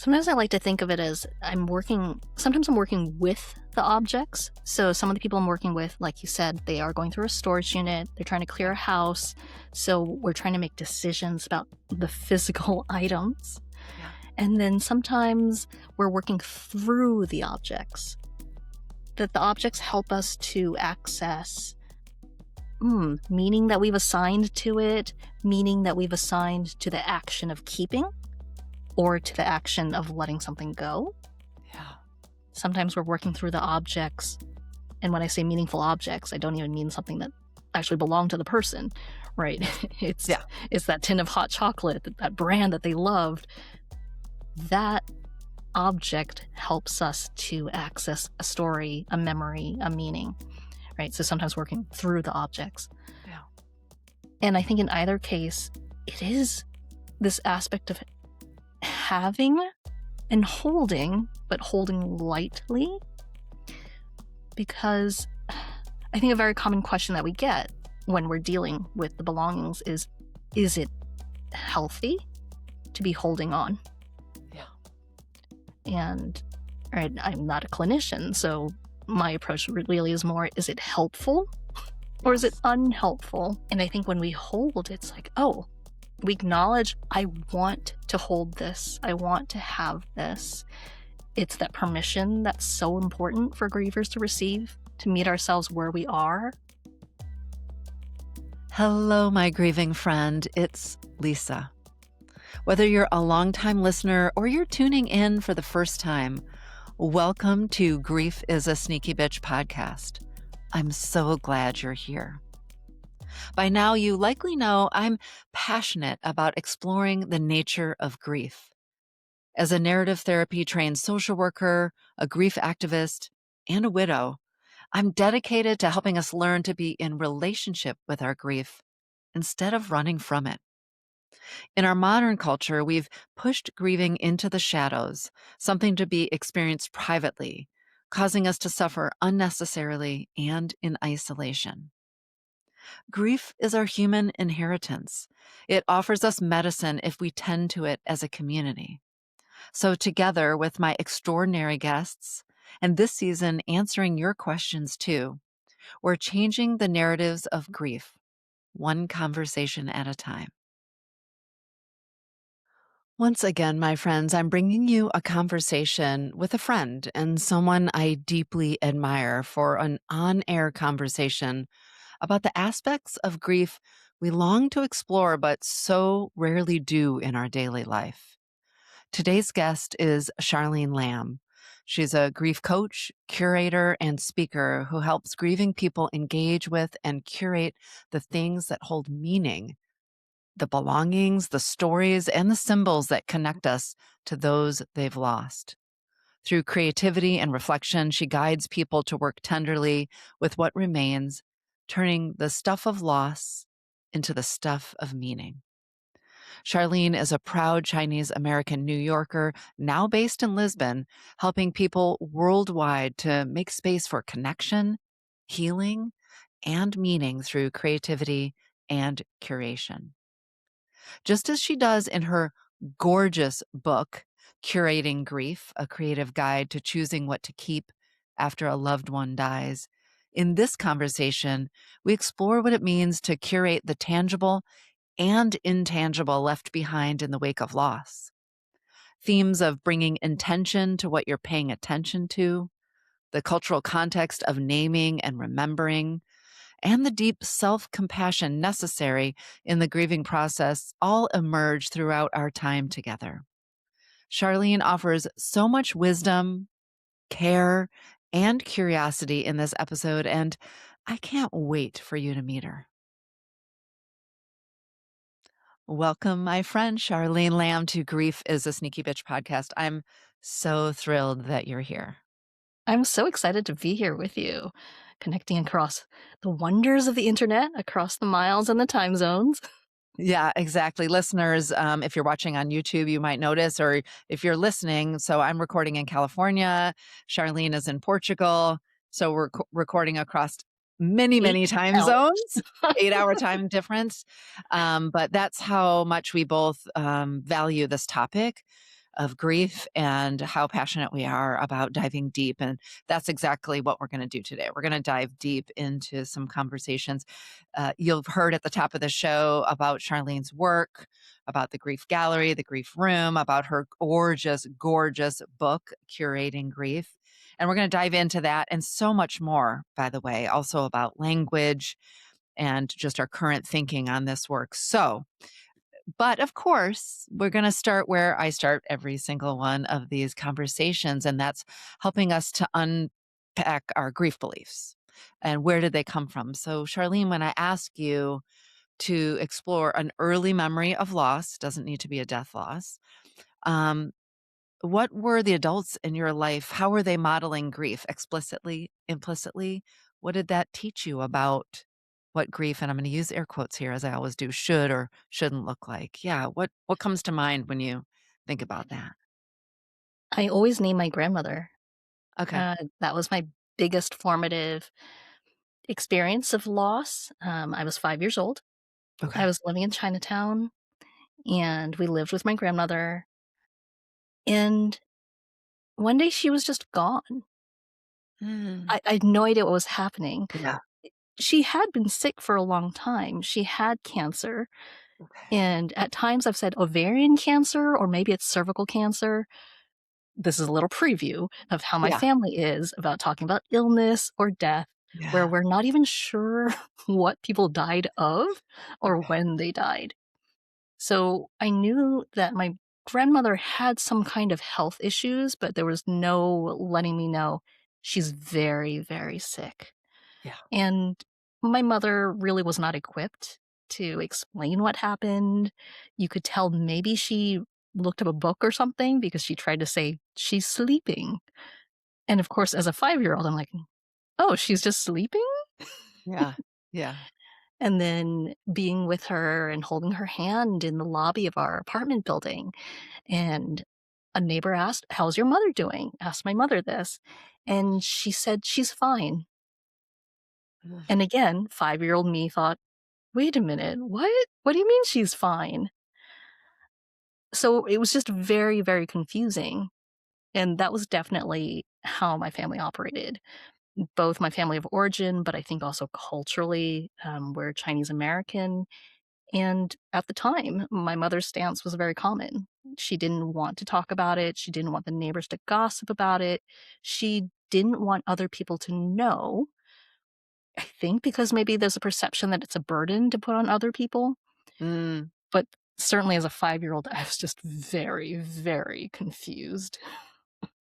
Sometimes I like to think of it as sometimes I'm working with the objects. So some of the people I'm working with, like you said, they are going through a storage unit, they're trying to clear a house. So we're trying to make decisions about the physical items. Yeah. And then sometimes we're working through the objects. That the objects help us to access meaning that we've assigned to it, meaning that we've assigned to the action of keeping, or to the action of letting something go. Yeah. Sometimes we're working through the objects. And when I say meaningful objects, I don't even mean something that actually belonged to the person, right? It's that tin of hot chocolate, that brand that they loved. That object helps us to access a story, a memory, a meaning, right? So sometimes working through the objects. Yeah. And I think in either case, it is this aspect of having and holding, but holding lightly. Because I think a very common question that we get when we're dealing with the belongings is it healthy to be holding on? Yeah. And I'm not a clinician, so my approach really is more, is it helpful or is it unhelpful? And I think when we hold, it's like, oh, we acknowledge, I want to hold this. I want to have this. It's that permission that's so important for grievers to receive, to meet ourselves where we are. Hello, my grieving friend. It's Lisa. Whether you're a longtime listener or you're tuning in for the first time, welcome to Grief is a Sneaky Bitch podcast. I'm so glad you're here. By now, you likely know I'm passionate about exploring the nature of grief. As a narrative therapy trained social worker, a grief activist, and a widow, I'm dedicated to helping us learn to be in relationship with our grief instead of running from it. In our modern culture, we've pushed grieving into the shadows, something to be experienced privately, causing us to suffer unnecessarily and in isolation. Grief is our human inheritance. It offers us medicine if we tend to it as a community. So together with my extraordinary guests, and this season answering your questions too, we're changing the narratives of grief, one conversation at a time. Once again, my friends, I'm bringing you a conversation with a friend and someone I deeply admire for an on-air conversation about the aspects of grief we long to explore but so rarely do in our daily life. Today's guest is Charlene Lam. She's a grief coach, curator, and speaker who helps grieving people engage with and curate the things that hold meaning, the belongings, the stories, and the symbols that connect us to those they've lost. Through creativity and reflection, she guides people to work tenderly with what remains, turning the stuff of loss into the stuff of meaning. Charlene is a proud Chinese-American New Yorker, now based in Lisbon, helping people worldwide to make space for connection, healing, and meaning through creativity and curation. Just as she does in her gorgeous book, Curating Grief, a creative guide to choosing what to keep after a loved one dies, in this conversation, we explore what it means to curate the tangible and intangible left behind in the wake of loss. Themes of bringing intention to what you're paying attention to, the cultural context of naming and remembering, and the deep self-compassion necessary in the grieving process all emerge throughout our time together. Charlene offers so much wisdom, care, and curiosity in this episode, and I can't wait for you to meet her. Welcome, my friend Charlene Lam, to Grief is a Sneaky Bitch podcast. I'm so thrilled that you're here. I'm so excited to be here with you, connecting across the wonders of the internet, across the miles and the time zones. Yeah, exactly. Listeners, if you're watching on YouTube, you might notice, or if you're listening, so I'm recording in California, Charlene is in Portugal, so we're recording across many time zones, 8-hour time difference. But that's how much we both value this topic. of grief and how passionate we are about diving deep. And that's exactly what we're going to do today. We're going to dive deep into some conversations. You've heard at the top of the show about Charlene's work, about the Grief Gallery, the Grief Room, about her gorgeous, gorgeous book, Curating Grief. And we're going to dive into that and so much more, by the way, also about language and just our current thinking on this work. But of course, we're going to start where I start every single one of these conversations, and that's helping us to unpack our grief beliefs and where did they come from. So, Charlene, when I ask you to explore an early memory of loss, doesn't need to be a death loss, um, what were the adults in your life? How were they modeling grief explicitly, implicitly? What did that teach you about what grief, and I'm going to use air quotes here as I always do, should or shouldn't look like? Yeah, what comes to mind when you think about that? I always name my grandmother. Okay. That was my biggest formative experience of loss. I was 5 years old. I Okay. was living in Chinatown, and we lived with my grandmother, and one day she was just gone. Mm. I had no idea what was happening. Yeah. She had been sick for a long time. She had cancer, Okay. and at times I've said ovarian cancer or maybe it's cervical cancer. This is a little preview of how my Yeah. family is about talking about illness or death, where Yeah. we're not even sure what people died of or Okay. when they died. So I knew that my grandmother had some kind of health issues, but there was no letting me know she's very, very sick. Yeah. And my mother really was not equipped to explain what happened. You could tell maybe she looked up a book or something because she tried to say, "She's sleeping." And of course, as a 5-year-old, I'm like, "Oh, she's just sleeping?" Yeah. Yeah. And then being with her and holding her hand in the lobby of our apartment building, and a neighbor asked, "How's your mother doing?" Asked my mother this, and she said, "She's fine." Ugh. And again, 5-year-old me thought, "Wait a minute, what? What do you mean she's fine?" So it was just very, very confusing, and that was definitely how my family operated. Both my family of origin, but I think also culturally, we're Chinese American, and at the time, my mother's stance was very common. She didn't want to talk about it, she didn't want the neighbors to gossip about it, she didn't want other people to know. I think because maybe there's a perception that it's a burden to put on other people. Mm. But certainly as a 5-year-old, I was just very, very confused.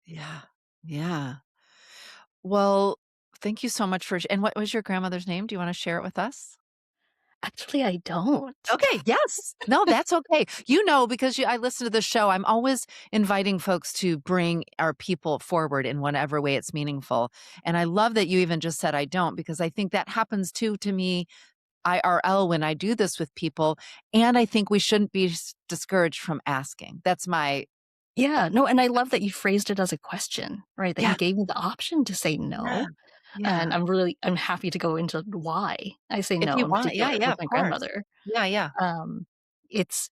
Yeah. Yeah. Well, thank you so much and what was your grandmother's name? Do you want to share it with us? Actually, I don't. Okay, yes. No, that's okay. Because I listen to the show, I'm always inviting folks to bring our people forward in whatever way it's meaningful. And I love that you even just said I don't, because I think that happens too to me IRL when I do this with people. And I think we shouldn't be discouraged from asking. That's my, Yeah, no, and I love that you phrased it as a question, right? That you yeah, gave me the option to say yeah, no, and yeah. I'm happy to go into why I say If no you in want, yeah, particular yeah, with of my course. grandmother. Yeah, yeah, Um, it's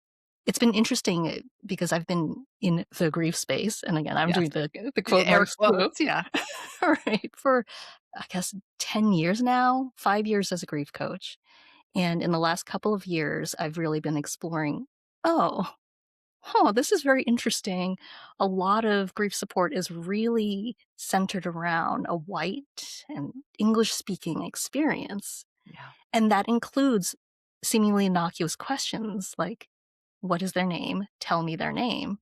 it's been interesting, because I've been in the grief space, and again, I'm yes. doing the Yeah, quote air marks too, quotes, yeah. right, for, I guess, 10 years now, 5 years as a grief coach, and in the last couple of years, I've really been exploring, "Oh, huh, this is very interesting." A lot of grief support is really centered around a white and English-speaking experience, Yeah, and that includes seemingly innocuous questions like, "What is their name? Tell me their name."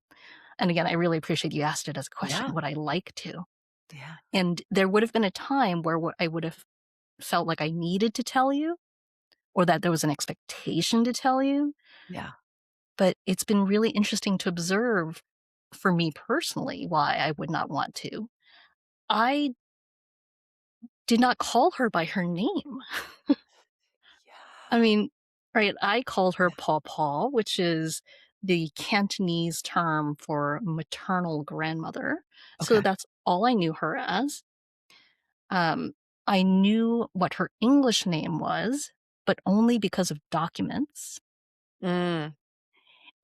And again, I really appreciate you asked it as a yeah, question, would I like to? yeah, And there would have been a time where I would have felt like I needed to tell you or that there was an expectation to tell you, yeah. but it's been really interesting to observe for me personally why I would not want to. I did not call her by her name. I Yeah. mean, right, I called her Paw Paw, which is the Cantonese term for maternal grandmother. So Okay. that's all I knew her as. Um, I knew what her English name was, but only because of documents. Mm.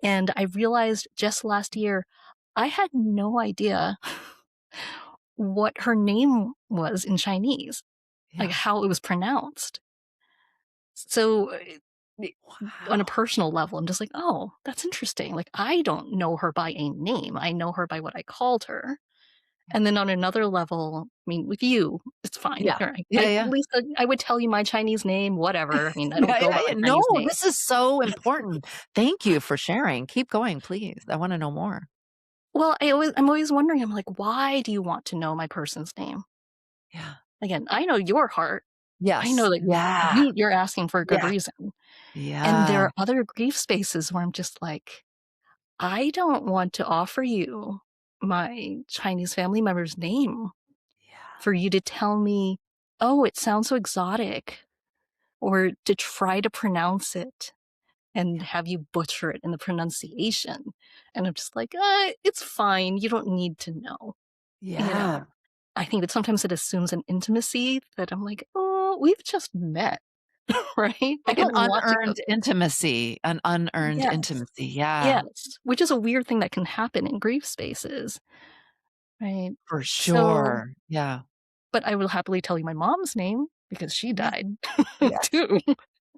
And I realized just last year I had no idea what her name was in Chinese, like, Yeah. how it was pronounced. So, I on a Wow. personal level, I'm just like, "Oh, that's interesting." Like, I don't know her by a name, I know her by what I called her. Yeah. And then on another level, I mean, with you, it's fine. Yeah. Alright. Yeah, I yeah. Lisa, I would tell you my Chinese name, whatever. I mean, I don't Yeah, go yeah, by yeah. my No, Chinese name. this is so important. Thank you for sharing. Keep going, please. I wanna know more. Well, I'm always wondering, I'm like, "Why do you want to know my person's name?" Yeah. Again, I know your heart. I know Yes. that Yeah. you're asking for a good Yeah. reason. And there Yeah. are other grief spaces where I'm just like, "I don't want to offer you my Chinese family member's name Yeah. for you to tell me, 'Oh, it sounds so exotic,' or to try to pronounce it and Yeah. have you butcher it in the pronunciation." And I'm just like, it's fine. You don't need to know." You know, Yeah. I think that sometimes it assumes an intimacy that I'm like, "Oh, we've just met." Right? I Like an don't want to go. unearned intimacy, an unearned Yes. intimacy. Yeah. Yes. Which is a weird thing that can happen in grief spaces, right? For So, sure. Yeah. but I will happily tell you my mom's name because she Yeah. died Yes. too.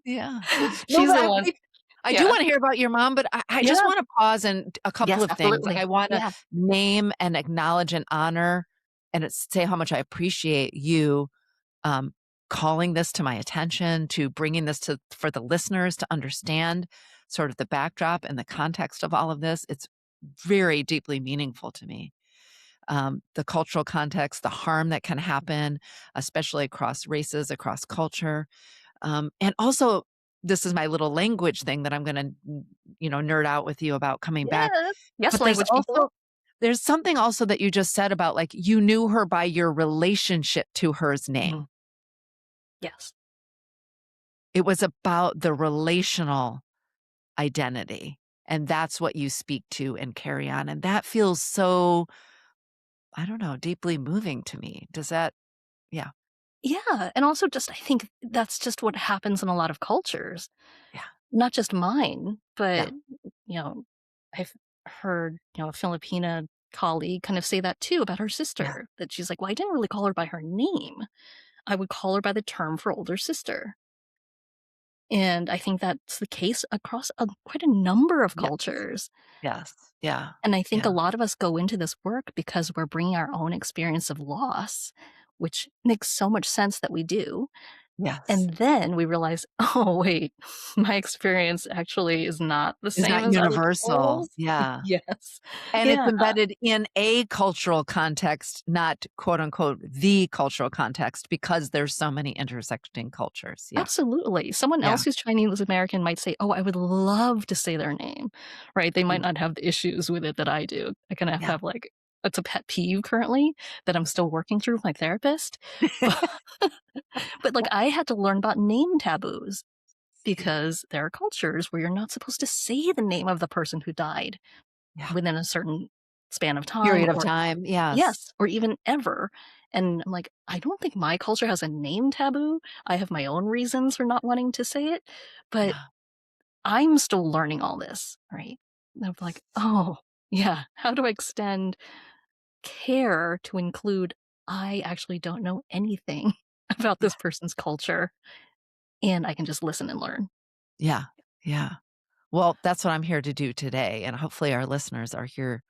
Yeah. No, She's but the one. I do Yeah. wanna hear about your mom, but I just Yeah. wanna pause and a couple Yes, of things. Like, absolutely. I wanna Yeah. name and acknowledge and honor and say how much I appreciate you, um, calling this to my attention, to bringing this to for the listeners to understand sort of the backdrop and the context of all of this. It's very deeply meaningful to me. The cultural context, the harm that can happen, especially across races, across culture. And also, this is my little language thing that I'm gonna, nerd out with you about coming back. Yeah. Yes, But there's language people. also there's something also that you just said about, like, you knew her by your relationship to her's name. Mhm. Yes. It was about the relational identity, and that's what you speak to and carry on, and that feels so, I don't know, deeply moving to me. Does that Yeah, Yeah, and also just I think that's just what happens in a lot of cultures, yeah, not just mine, yeah, but, I've heard, a Filipina colleague kind of say that too about her yeah, sister, that she's like, "Well, I didn't really call her by her name. I would call her by the term for older sister." And I think that's the case across quite a number of yes, cultures. yes, yeah, And I think a yeah, lot of us go into this work because we're bringing our own experience of loss, which makes so much sense that we do. yes. And then we realize, "Oh, wait, my experience actually is not the Is same not as other universal. people's." Yeah. Yes. And it's Yeah, embedded in a cultural context, not quote unquote "the cultural context," because there's so many intersecting cultures. Yeah. absolutely. Someone Yeah. else who's Chinese American might say, "Oh, I would love to say their name," right? They might Yeah. not have the issues with it that I do. I kinda Yeah. have, like, it's a pet peeve currently that I'm still working through with my therapist. But, like, I had to learn about name taboos Yeah. because there are cultures where you're not supposed to say the name of the person who died Yeah. within a certain span of time, Period of or time. Yes. yes, or even ever. And I'm like, I don't think my culture has a name taboo. I have my own reasons for not wanting to say it, but Yeah. I'm still learning all this, right? And I'm like, oh, yeah, how do I extend care to include I actually don't know anything about Yeah. this person's culture and I can just listen and learn. Yeah. Yeah. Well, that's what I'm here to do today, and hopefully our listeners are here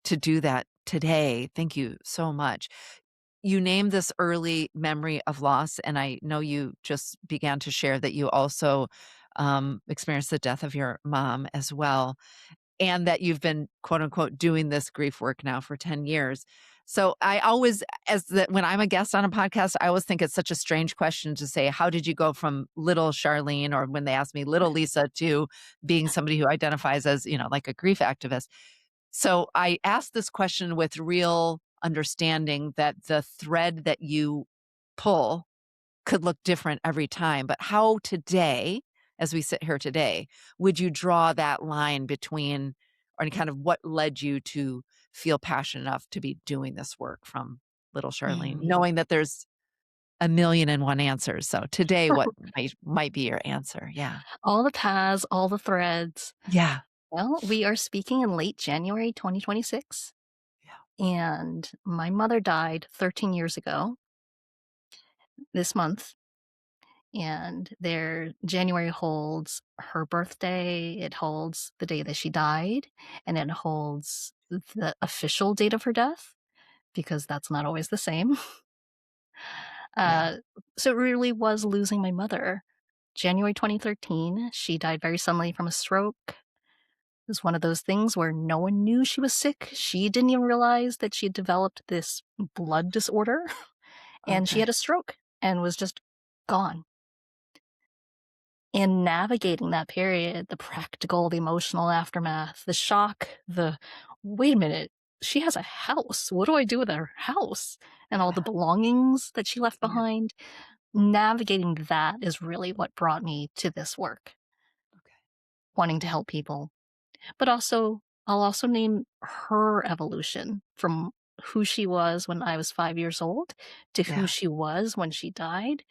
to do that today. Thank you so much. You named this early memory of loss, and I know you just began to share that you also, experienced the death of your mom as well, and that you've been, quote, unquote, "doing this grief work" now for 10 years. So, I always as the when I'm a guest on a podcast, I always think it's such a strange question to say, "How did you go from little Charlene," or when they ask me, "little Lisa," to being somebody who identifies as, like a grief activist? So I asked this question with real understanding that the thread that you pull could look different every time. But how today, as we sit here today, would you draw that line between, or kind of what led you to feel passionate enough to be doing this work from little Charlene, Mm. knowing that there's a million and one answers? So today, what might be your answer? Yeah. All the paths, all the threads. Yeah. Well, we are speaking in late January 2026, Yeah. and my mother died 13 years ago this month. And their January holds her birthday, it holds the day that she died, and it holds the official date of her death because that's not always the same. Yeah. Uh, so it really was losing my mother. January 2013, she died very suddenly from a stroke. It was one of those things where no one knew she was sick. She didn't even realize that she had developed this blood disorder, and she Okay. had a stroke and was just gone. And navigating that period, the practical, the emotional aftermath, the shock, the, "Wait a minute, she has a house. What do I do with her house?" And all the Yeah. belongings that she left Yeah. behind. Navigating that is really what brought me to this work, Okay. wanting to help people. But also, I'll also name her evolution from who she was when I was 5 years old to who Yeah. she was when she died.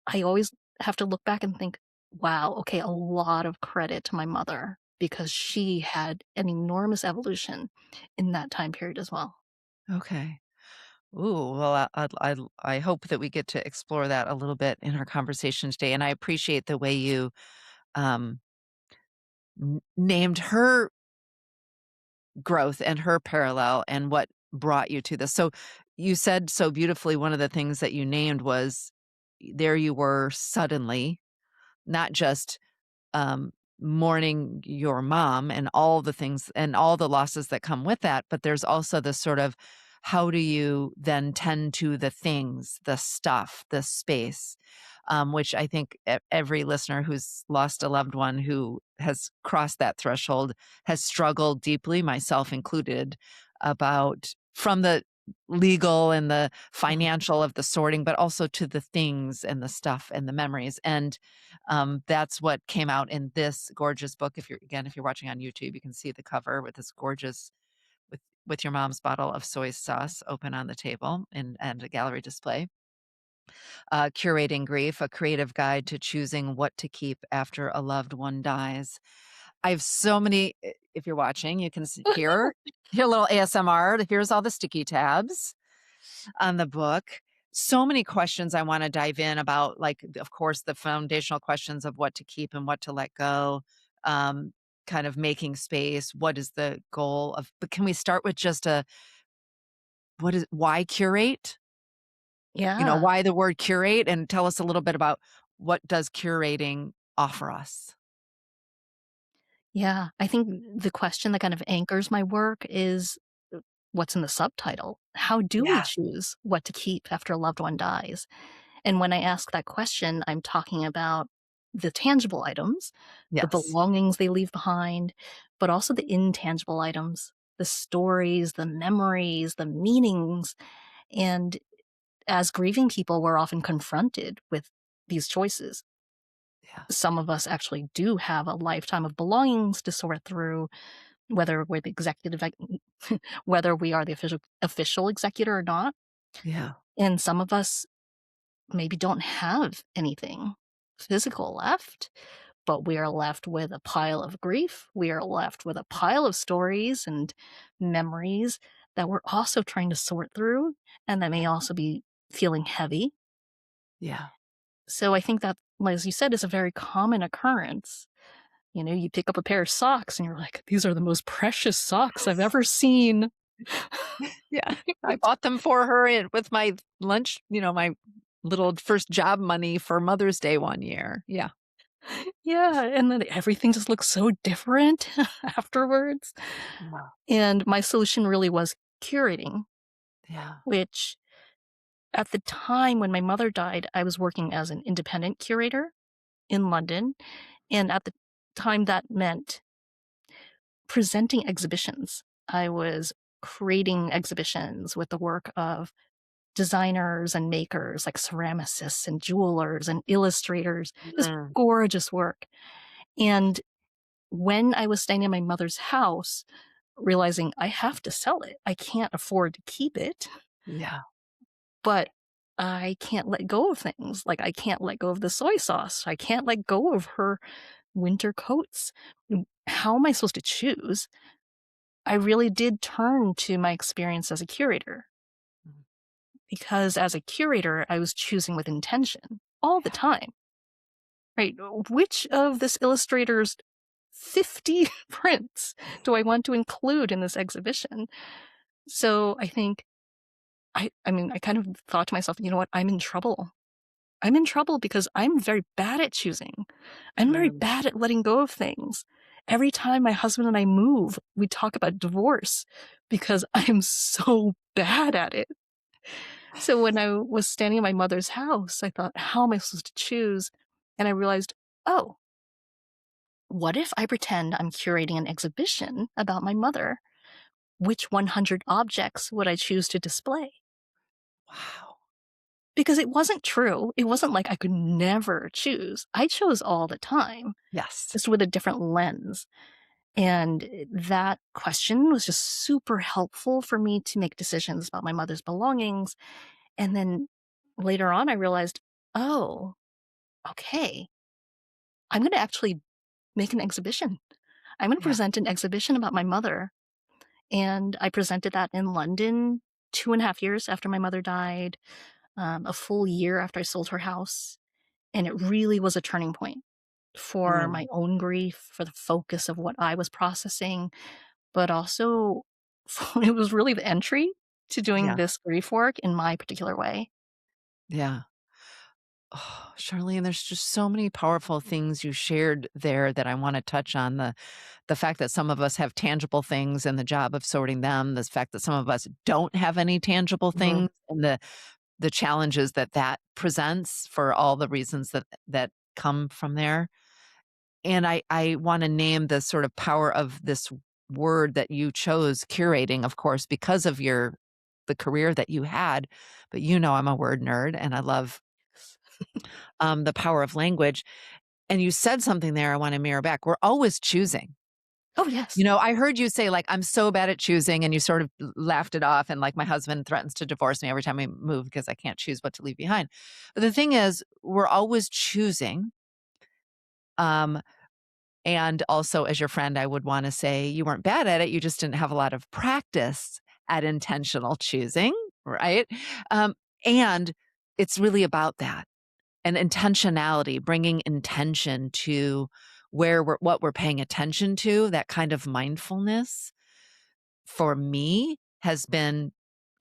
I always have to look back and think, "Wow, okay, a lot of credit to my mother because she had an enormous evolution in that time period as well." Okay. Ooh, well, I hope that we get to explore that a little bit in our conversation today, and I appreciate the way you, um, named her growth and her parallel and what brought you to this. So, you said so beautifully one of the things that you named was there you were suddenly, not just mourning your mom and all the things and all the losses that come with that. But there's also this sort of how do you then tend to the things, the stuff, the space, which I think every listener who's lost a loved one who has crossed that threshold has struggled deeply, myself included, about from the legal and the Mhm. financial of the sorting, but also to the things and the stuff and the memories. And that's what came out in this gorgeous book. If you're watching on YouTube, you can see the cover with this gorgeous with your mom's bottle of soy sauce open on the table and a gallery display. Curating Grief, a creative guide to choosing what to keep after a loved one dies. I have so many. If you're watching, you can hear a little ASMR. Here's all the sticky tabs on the book. So many questions I wanna dive in about, like, of course, the foundational questions of what to keep and what to let go, um, kind of making space, what is the goal of but can we start with just a what is why curate? Yeah, Why the word curate? And tell us a little bit about what does curating offer us? yeah. I think the question that kind of anchors my work is, what's in the subtitle? How do we Yeah. choose what to keep after a loved one dies? And when I ask that question, I'm talking about the tangible items, the Yes. belongings they leave behind, but also the intangible items, the stories, the memories, the meanings. And as grieving people, we're often confronted with these choices. Yeah. Some of us actually do have a lifetime of belongings to sort through, whether we're the whether we are the official executor or not. Yeah. And some of us maybe don't have anything physical left, but we are left with a pile of grief. We are left with a pile of stories and memories that we're also trying to sort through, and that may also be feeling heavy. Yeah. So I think that, as you said, is a very common occurrence. You know, you pick up a pair of socks and you're like, these are the most precious socks I've ever seen. Yeah. I bought them for her and with my lunch, my little first job money for Mother's Day one year. Yeah. Yeah, and then everything just looks so different afterwards. Wow. And my solution really was curating, Yeah. which at the time when my mother died, I was working as an independent curator in London. And at the time, that meant presenting exhibitions. I was creating exhibitions with the work of designers and makers like ceramicists and jewelers and illustrators, this Mm. gorgeous work. And when I was staying in my mother's house, realizing I have to sell it, I can't afford to keep it, Yeah. but I can't let go of things. Like, I can't let go of the soy sauce. I can't let go of her winter coats. How am I supposed to choose? I really did turn to my experience as a curator Mm. because as a curator, I was choosing with intention all the Yeah. time, right? Which of this illustrator's 50 prints do I want to include in this exhibition? So I think I mean, I kind of thought to myself, you know what? I'm in trouble. I'm in trouble because I'm very bad at choosing. I'm very Mm. bad at letting go of things. Every time my husband and I move, we talk about divorce because I am so bad at it. So when I was standing in my mother's house, I thought, how am I supposed to choose? And I realized, oh, what if I pretend I'm curating an exhibition about my mother? Which 100 objects would I choose to display? Wow. Because it wasn't true. It wasn't like I could never choose. I chose all the time, Yes. just with a different lens. And that question was just super helpful for me to make decisions about my mother's belongings. And then later on, I realized, oh, okay, I'm going to actually make an exhibition. I'm going to Yeah. present an exhibition about my mother. And I presented that in London 2.5 years after my mother died, a full year after I sold her house. And it really was a turning point for Mm. my own grief, for the focus of what I was processing, but also it was really the entry to doing Yeah. this grief work in my particular way. Yeah. Oh, Charlene, there's just so many powerful things you shared there that I want to touch on. The fact that some of us have tangible things and the job of sorting them, the fact that some of us don't have any tangible Mhm. things, and the challenges that that presents for all the reasons that come from there. And I wanna name the sort of power of this word that you chose, curating, of course, because of the career that you had, but you know I'm a word nerd, and I love, the power of language, and you said something there I wanna mirror back. We're always choosing. Oh, You yes. know, I heard you say, like, "I'm so bad at choosing," and you sort of laughed it off, and, like, "My husband threatens to divorce me every time we move because I can't choose what to leave behind." But the thing is, we're always choosing, um, and also, as your friend, I would wanna say you weren't bad at it, you just didn't have a lot of practice at intentional choosing, right? Um, and it's really about that, and intentionality, bringing intention to where what we're paying attention to, that kind of mindfulness, for me, has been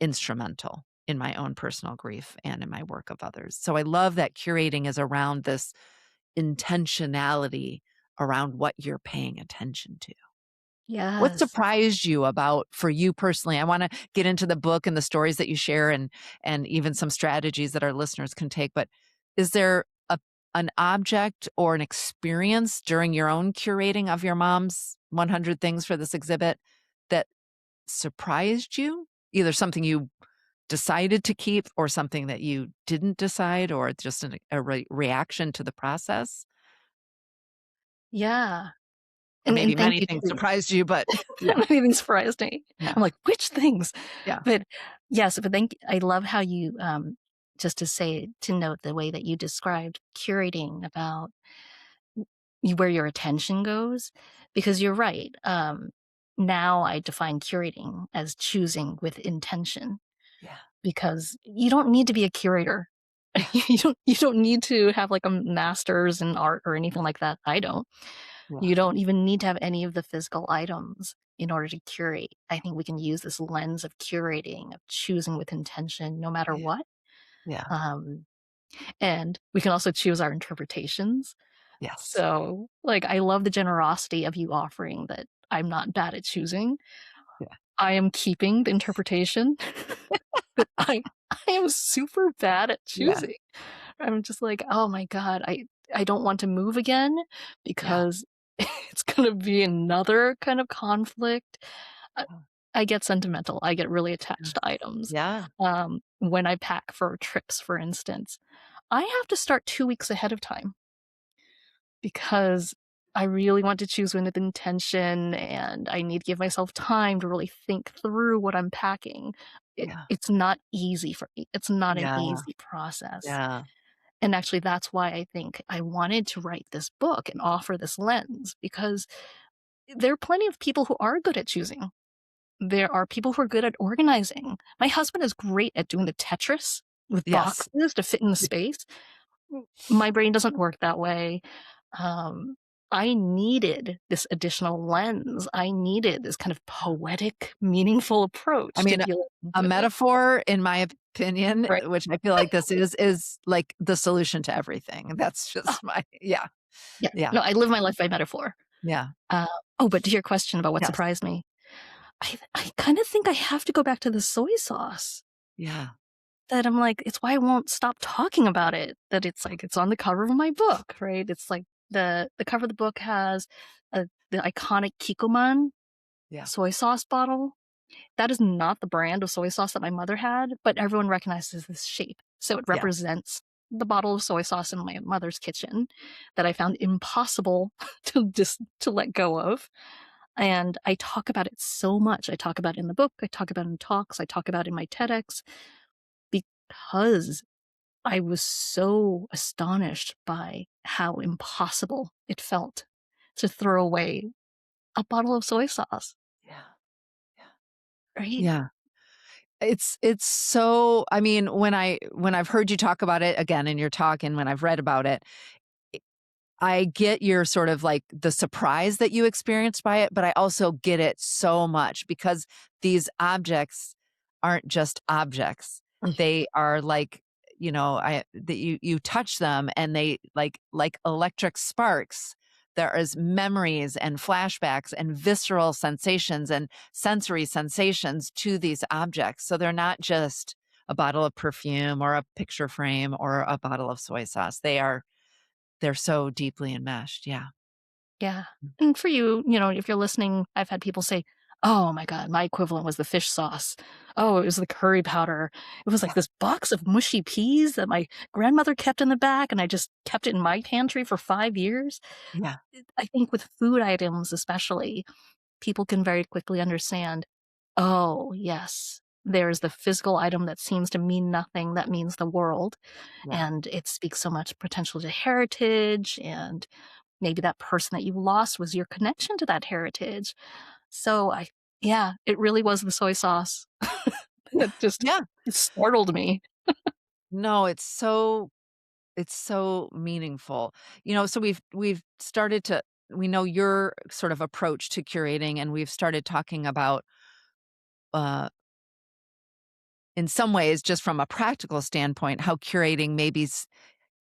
instrumental in my own personal grief and in my work of others. So I love that curating is around this intentionality around what you're paying attention to. What Yes. surprised you about for you personally? I wanna get into the book and the stories that you share and even some strategies that our listeners can take, but is there an object or an experience during your own curating of your mom's 100 things for this exhibit that surprised you? Either something you decided to keep or something that you didn't decide or just a reaction to the process? Yeah. Or And maybe thank many you things too. surprised you, but yeah, Everything surprised me. yeah, I'm like, "Which things?" yeah, But yes, but thank I love how you, just to note the way that you described curating about where your attention goes, because you're right. Now I define curating as choosing with intention yeah, because you don't need to be a curator. yeah, You don't need to have like a master's in art or anything like that. I don't. yeah, You don't even need to have any of the physical items in order to curate. I think we can use this lens of curating, of choosing with intention, no matter yeah, what. yeah, Um, and we can also choose our interpretations. yes, So, like, I love the generosity of you offering that I'm not bad at choosing. yeah, I am keeping the interpretation that I am super bad at yeah, choosing. I'm just like, "Oh my god, I don't want to move again yeah, because it's gonna be another kind of conflict." I yeah, I get sentimental. I get really yeah, attached to items. yeah, When I pack for trips, for instance, I have to start 2 weeks ahead of time because I really want to choose one with intention, and I need to give myself time to really think through what I'm packing. yeah, It's not easy for me. It's not an yeah, easy process. yeah, And actually, that's why I think I wanted to write this book and offer this lens, because there are plenty of people who are good at choosing. There are people who are good at organizing. My husband is great at doing the Tetris with Yes. boxes to fit in the space. My brain doesn't work that way. Um, I needed this additional lens. I needed this kind of poetic, meaningful I approach to mean, dealing a with it. metaphor, in my opinion, Right. which I feel like this is like the solution to everything. That's Oh, just my yeah, yeah. yeah, No, I live my life by metaphor. yeah, Uh, oh, but to your question about what yes, surprised me, I kind of think I have to go back to the soy sauce. yeah, That I'm like, it's why I won't stop talking about it. That it's like it's on the cover of my book, right? It's like the cover of the book has the iconic Kikkoman yeah, soy sauce bottle. That is not the brand of soy sauce that my mother had, but everyone recognizes this shape. So it yeah, represents the bottle of soy sauce in my mother's kitchen that I found impossible to let go of. And I talk about it so much. I talk about it in the book, I talk about it in talks, I talk about it in my TEDx, because I was so astonished by how impossible it felt to throw away a bottle of soy sauce, yeah, right? yeah. It's so I mean, when I've heard you talk about it again in your talk and when I've read about it, I get your sort of like the surprise that you experienced by it, but I also get it so much because these objects aren't just objects. Mm. They are like, I that you touch them and they like electric sparks. There is memories and flashbacks and visceral sensations and sensory sensations to these objects. So they're not just a bottle of perfume or a picture frame or a bottle of soy sauce. They're so deeply enmeshed, yeah. Yeah. And for you, if you're listening, I've had people say, "Oh my god, my equivalent was the fish sauce. Oh, it was the curry powder. It was like Yeah, this box of mushy peas that my grandmother kept in the back, and I just kept it in my pantry for 5 years." yeah, I think with food items especially, people can very quickly understand, "Oh, yes, there's the physical item that seems to mean nothing, that means the world, yeah, and it speaks so much potential to heritage, and maybe that person that you lost was your connection to that heritage." So yeah, it really was the soy sauce that just yeah. it startled me. No, it's so meaningful. So we've started to we know your sort of approach to curating, and we've started talking about, uh, in some ways, just from a practical standpoint, how curating maybe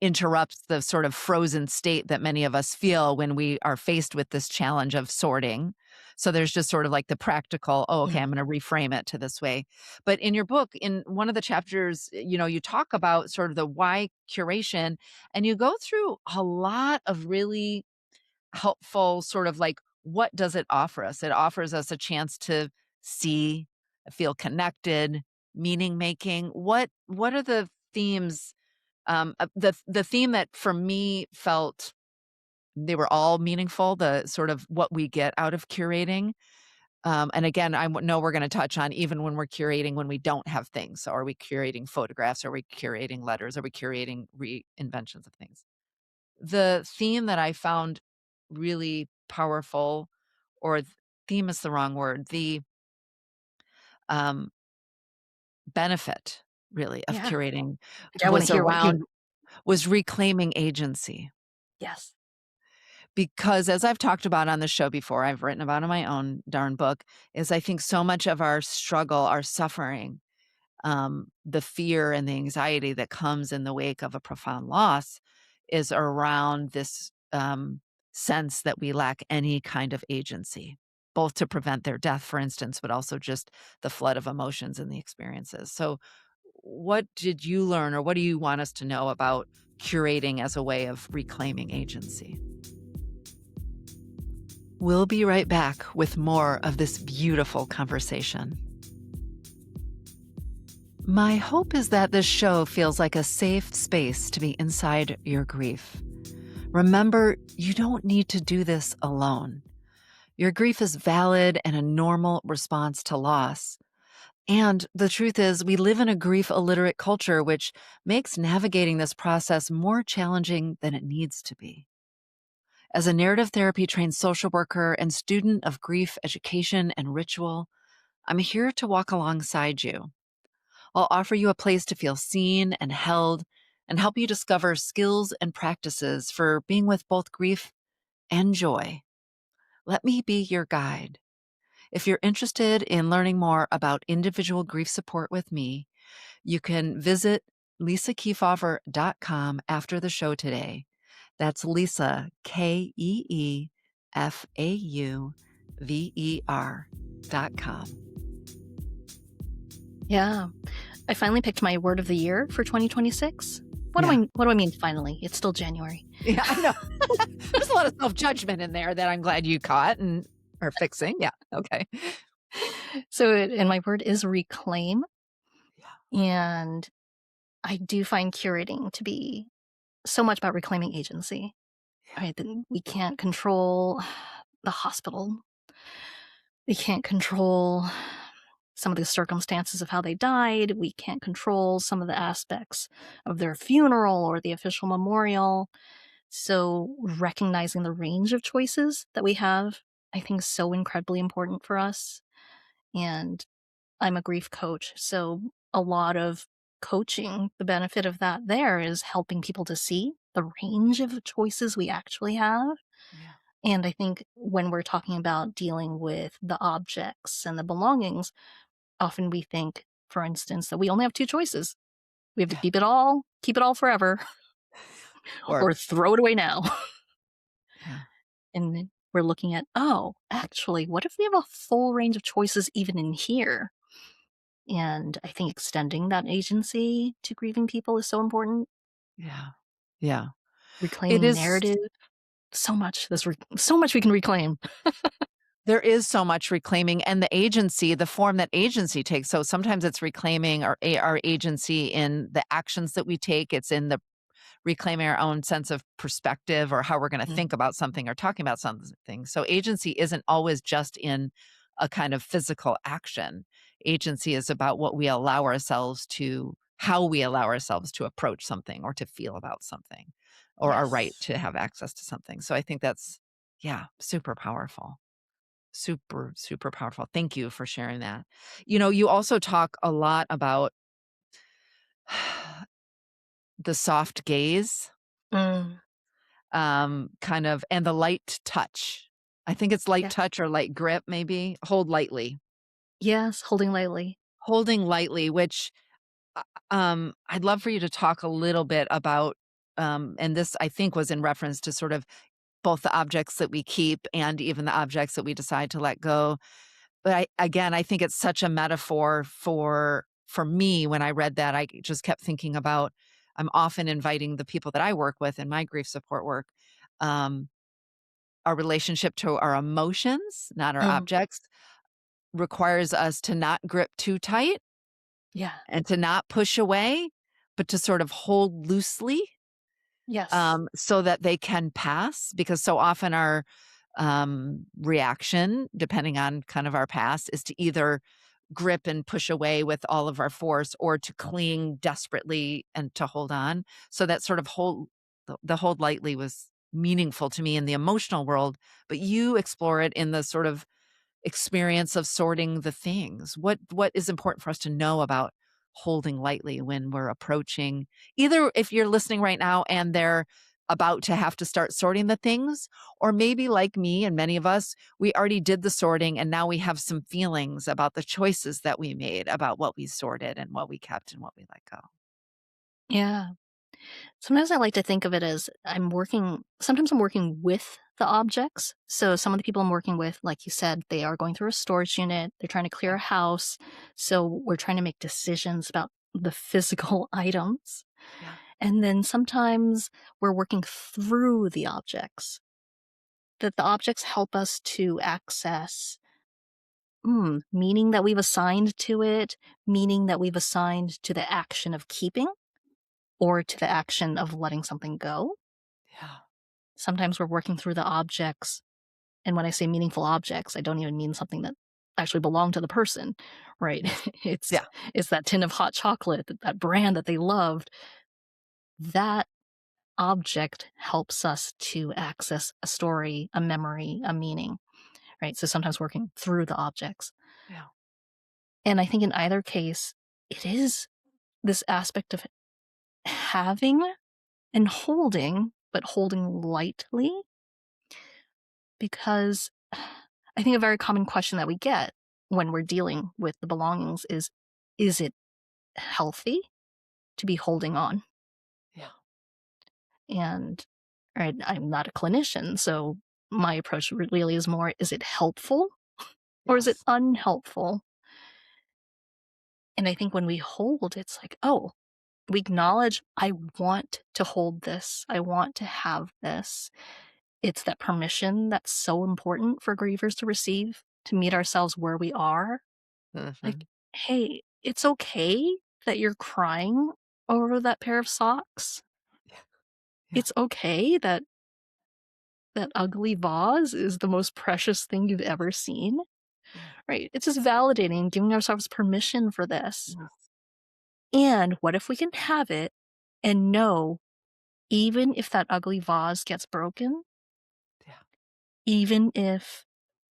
interrupts the sort of frozen state that many of us feel when we are faced with this challenge of sorting. So there's just sort of like the practical, oh, okay, Mm, I'm going to reframe it to this way. But in your book, in one of the chapters, you talk about sort of the why curation, and you go through a lot of really helpful sort of like what does it offer us? It offers us a chance to see, feel connected, meaning making. What are the themes the theme that for me felt they were all meaningful, the sort of what we get out of curating. And again, know we're going to touch on even when we're curating when we don't have things. So are we curating photographs? Are we curating letters? Are we curating reinventions of things? The theme that I found really powerful, or theme is the wrong word, the um, benefit really of yeah. curating Okay, I wanna hear what you was reclaiming agency. yes. Because as I've talked about on the show before, I've written about in my own darn book, is I think so much of our struggle, our suffering, the fear and the anxiety that comes in the wake of a profound loss is around this sense that we lack any kind of agency, both to prevent their death, for instance, but also just the flood of emotions and the experiences. So, what did you learn, or what do you want us to know about curating as a way of reclaiming agency? We'll be right back with more of this beautiful conversation. My hope is that this show feels like a safe space to be inside your grief. Remember, you don't need to do this alone. Your grief is valid and a normal response to loss. And the truth is, we live in a grief illiterate culture, which makes navigating this process more challenging than it needs to be. As a narrative therapy trained social worker and student of grief education and ritual, I'm here to walk alongside you. I'll offer you a place to feel seen and held and help you discover skills and practices for being with both grief and joy. Let me be your guide. If you're interested in learning more about individual grief support with me, you can visit lisakeefauver.com after the show today. That's Lisa, KeeFauver.com. Yeah. I finally picked my word of the year for 2026. Yeah. What do I mean finally? It's still January. Yeah, I know. There's a lot of self-judgment in there that I'm glad you caught and are fixing. Yeah. Okay. And my word is reclaim. Yeah. And I do find curating to be so much about reclaiming agency. Yeah. Right? We can't control the hospital. We can't control some of the circumstances of how they died. We can't control some of the aspects of their funeral or the official memorial. So, recognizing the range of choices that we have, I think, is so incredibly important for us. And I'm a grief coach. So, a lot of coaching, the benefit of that there is helping people to see the range of choices we actually have. Yeah. And I think when we're talking about dealing with the objects and the belongings, often we think, for instance, that we only have two choices. We have to Yeah. keep it all forever, Or or throw it away now. yeah. And then we're looking at, oh, actually, what if we have a full range of choices even in here? And I think extending that agency to grieving people is so important. Yeah. Yeah. It Reclaiming is narrative, so much we can reclaim. there is so much reclaiming and the agency, the form that agency takes. So sometimes it's reclaiming our agency in the actions that we take. It's in the reclaiming our own sense of perspective or how we're going to Mm, think about something or talking about something. So agency isn't always just in a kind of physical action. Agency is about how we allow ourselves to approach something or to feel about something or our right yes. to have access to something. So I think that's, yeah, super powerful. Super, super powerful. Thank you for sharing that. You also talk a lot about the soft gaze, Mm, kind of, and the light touch. I think it's light yeah. touch or light grip, maybe. Hold lightly. Yes, holding lightly. Holding lightly, which I'd love for you to talk a little bit about, and this I think was in reference to sort of both the objects that we keep and even the objects that we decide to let go. But I think it's such a metaphor for me when I read that. I just kept thinking about I'm often inviting the people that I work with in my grief support work, um, our relationship to our emotions, not our Mm, objects, requires us to not grip too tight yeah. and to not push away, but to sort of hold loosely, Yes. so that they can pass. Because so often our reaction, depending on kind of our past, is to either grip and push away with all of our force or to cling desperately and to hold on. So that sort of the hold lightly was meaningful to me in the emotional world, but you explore it in the sort of experience of sorting the things. What is important for us to know about holding lightly when we're approaching, either if you're listening right now and they're about to have to start sorting the things, or maybe like me and many of us, we already did the sorting and now we have some feelings about the choices that we made about what we sorted and what we kept and what we let go. Yeah. Sometimes I like to think of it as sometimes I'm working with the objects. So some of the people I'm working with, like you said, they are going through a storage unit, they're trying to clear Yeah. a house. So we're trying to make decisions about the physical items. Yeah. And then sometimes we're working through the objects, that the objects help us to access meaning that we've assigned to it, meaning that we've assigned to the action of keeping or to the action of letting something go. Yeah. Sometimes we're working through the objects, and when I say meaningful objects, I don't even mean something that actually belong to the person, right? Yes. It's Yeah. it's that tin of hot chocolate, that brand that they loved. That object helps us to access a story, a memory, a meaning, right? So sometimes working through the objects. Yeah. And I think in either case, it is this aspect of having and holding, but holding lightly, because I think a very common question that we get when we're dealing with the belongings is it healthy to be holding on? Yeah. And right, I'm not a clinician, so my approach really is more, is it helpful or is it Yes. unhelpful? And I think when we hold, it's like, oh, we acknowledge, I want to hold this. I want to have this. It's that permission that's so important for grievers to receive, to meet ourselves where we are. Like, Mhm. hey, it's okay that you're crying over that pair of socks. Yeah. Yeah. It's okay that that ugly vase is the most precious thing you've ever seen. Yeah. Right? It's just validating, giving ourselves permission for this. Yes. And what if we can have it and know, even if that ugly vase gets broken, Yeah. even if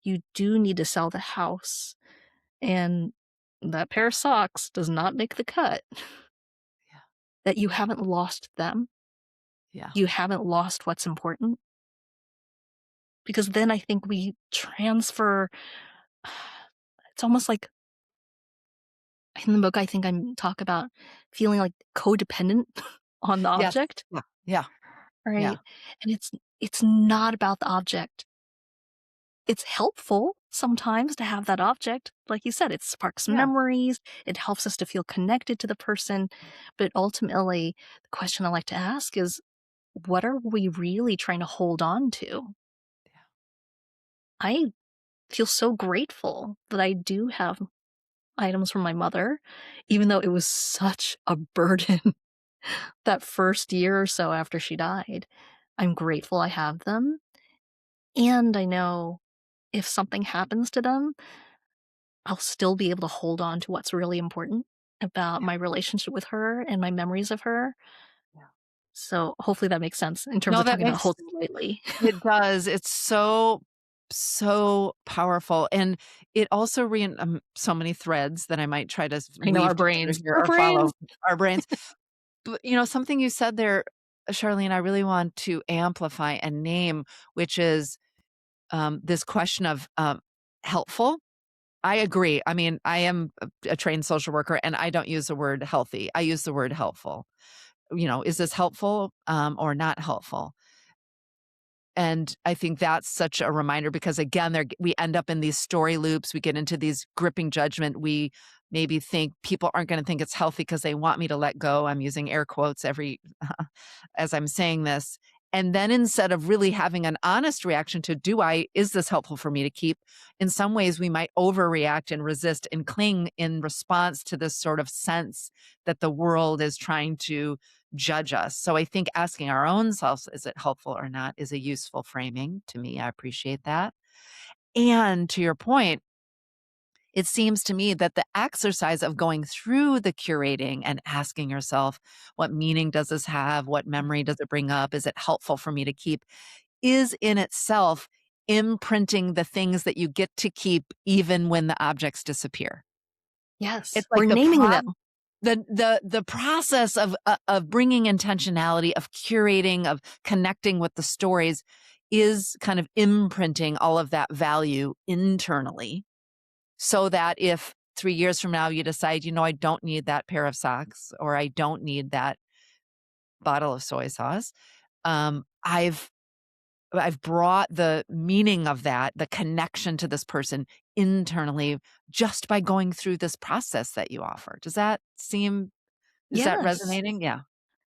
you do need to sell the house and that pair of socks does not make the cut, Yeah. that you haven't lost them. Yeah. You haven't lost what's important. Because then I think we transfer, it's almost like in the book, I think I talk about feeling like codependent on the Yes. object, Yeah. Yeah. Yeah. right? And it's not about the object. It's helpful sometimes to have that object. Like you said, it sparks Yeah. memories, it helps us to feel connected to the person. But ultimately, the question I like to ask is, what are we really trying to hold on to? Yeah. I feel so grateful that I do have items from my mother, even though it was such a burden that first year or so after she died. I'm grateful I have them. And I know if something happens to them, I'll still be able to hold on to what's really important about Yeah. my relationship with her and my memories of her. Yeah. So hopefully that makes sense in terms No, of that talking about makes holding lightly. it does. It's so, so powerful, and it also so many threads that I might try to I know, weave together here our or brains. follow our brains. But, something you said there, Charlene, I really want to amplify and name, which is, this question of, helpful. I agree. I mean, I am a trained social worker, and I don't use the word healthy. I use the word helpful. Is this helpful, or not helpful? And I think that's such a reminder because again, we end up in these story loops. We get into these gripping judgment. We maybe think people aren't going to think it's healthy because they want me to let go. I'm using air quotes every as I'm saying this. And then instead of really having an honest reaction to is this helpful for me to keep? In some ways, we might overreact and resist and cling in response to this sort of sense that the world is trying to judge us. So I think asking our own selves, is it helpful or not, is a useful framing to me. I appreciate that. And to your point, it seems to me that the exercise of going through the curating and asking yourself, what meaning does this have? What memory does it bring up? Is it helpful for me to keep? Is in itself imprinting the things that you get to keep even when the objects disappear. Yes, It's we're like naming them. the process of bringing intentionality, of curating, of connecting with the stories is kind of imprinting all of that value internally so that if 3 years from now you decide, I don't need that pair of socks or I don't need that bottle of soy sauce, I've brought the meaning of that, the connection to this person internally just by going through this process that you offer. Is that Yes. resonating? Yeah.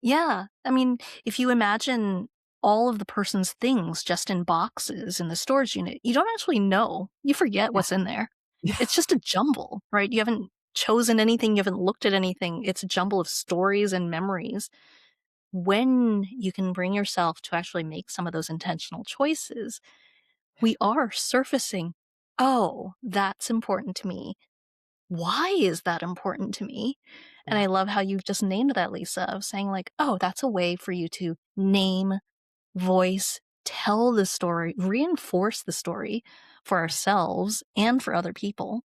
Yeah. I mean, if you imagine all of the person's things just in boxes in the storage unit, you don't actually know. You forget Yeah. what's in there. Yeah. It's just a jumble, right? You haven't chosen anything, you haven't looked at anything. It's a jumble of stories and memories. When you can bring yourself to actually make some of those intentional choices, we are surfacing oh, that's important to me. Why is that important to me? And Yeah. I love how you've just named that, Lisa, of saying, like, oh, that's a way for you to name, voice, tell the story, reinforce the story for Right. ourselves and for other people.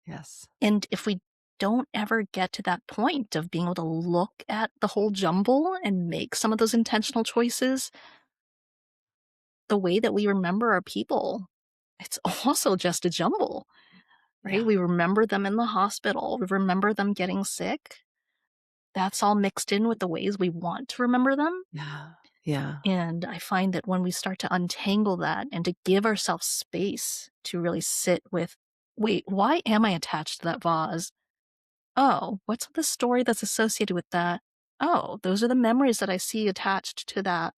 Yes. And if we don't ever get to that point of being able to look at the whole jumble and make some of those intentional choices, the way that we remember our people, it's also just a jumble, right? Yeah. We remember them in the hospital, we remember them getting sick. That's all mixed in with the ways we want to remember them. Yeah. Yeah. And I find that when we start to untangle that and to give ourselves space to really sit with, wait, why am I attached to that vase? Oh, what's the story that's associated with that? Oh, those are the memories that I see attached to that.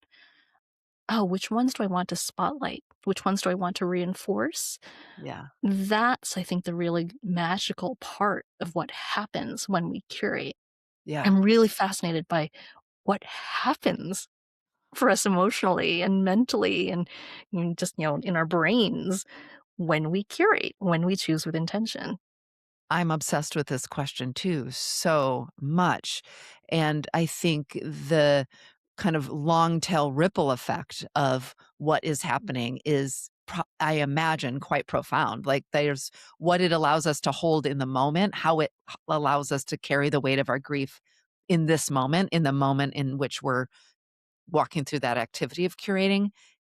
Oh, which ones do I want to spotlight? Which ones do I want to reinforce? Yeah. That's, I think, the really magical part of what happens when we curate. Yeah. I'm really fascinated by what happens for us emotionally and mentally and just, in our brains when we curate, when we choose with intention. I'm obsessed with this question too, so much. And I think the kind of long tail ripple effect of what is happening is, I imagine, quite profound. Like there's what it allows us to hold in the moment, how it allows us to carry the weight of our grief in this moment, in the moment in which we're walking through that activity of curating,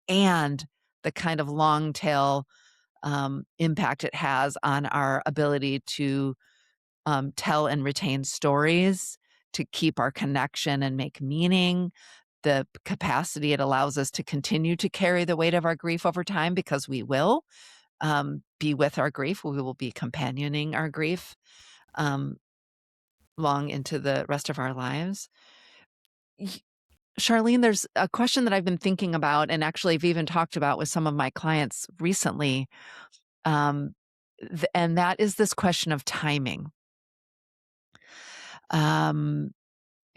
and the kind of long tail impact it has on our ability to tell and retain stories, to keep our connection and make meaning, the capacity it allows us to continue to carry the weight of our grief over time because we will be with our grief. We will be companioning our grief um, long into the rest of our lives. Y- Charlene, there's a question that I've been thinking about, and actually, I've even talked about with some of my clients recently. Um, and that is this question of timing. Um,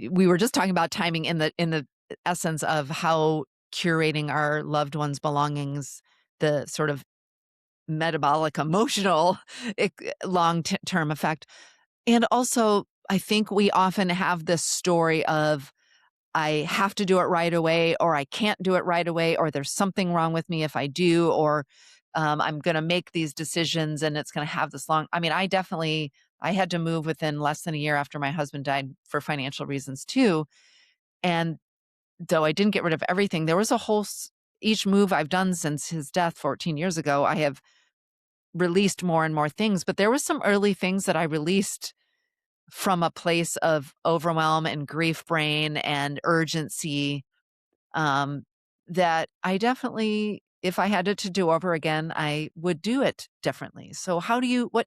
we were just talking about timing in the essence of how curating our loved ones' belongings, the sort of metabolic, emotional, long-term effect. And also, I think we often have this story of I have to do it right away, or I can't do it right away, or there's something wrong with me if I do, or I'm going to make these decisions and it's going to have this long. I mean, I had to move within less than a year after my husband died for financial reasons too. And though I didn't get rid of everything, there was a whole, each move I've done since his death 14 years ago, I have released more and more things. But there was some early things that I released from a place of overwhelm and grief brain and urgency, um, that I definitely, if I had it to do over again, I would do it differently. So how do you, what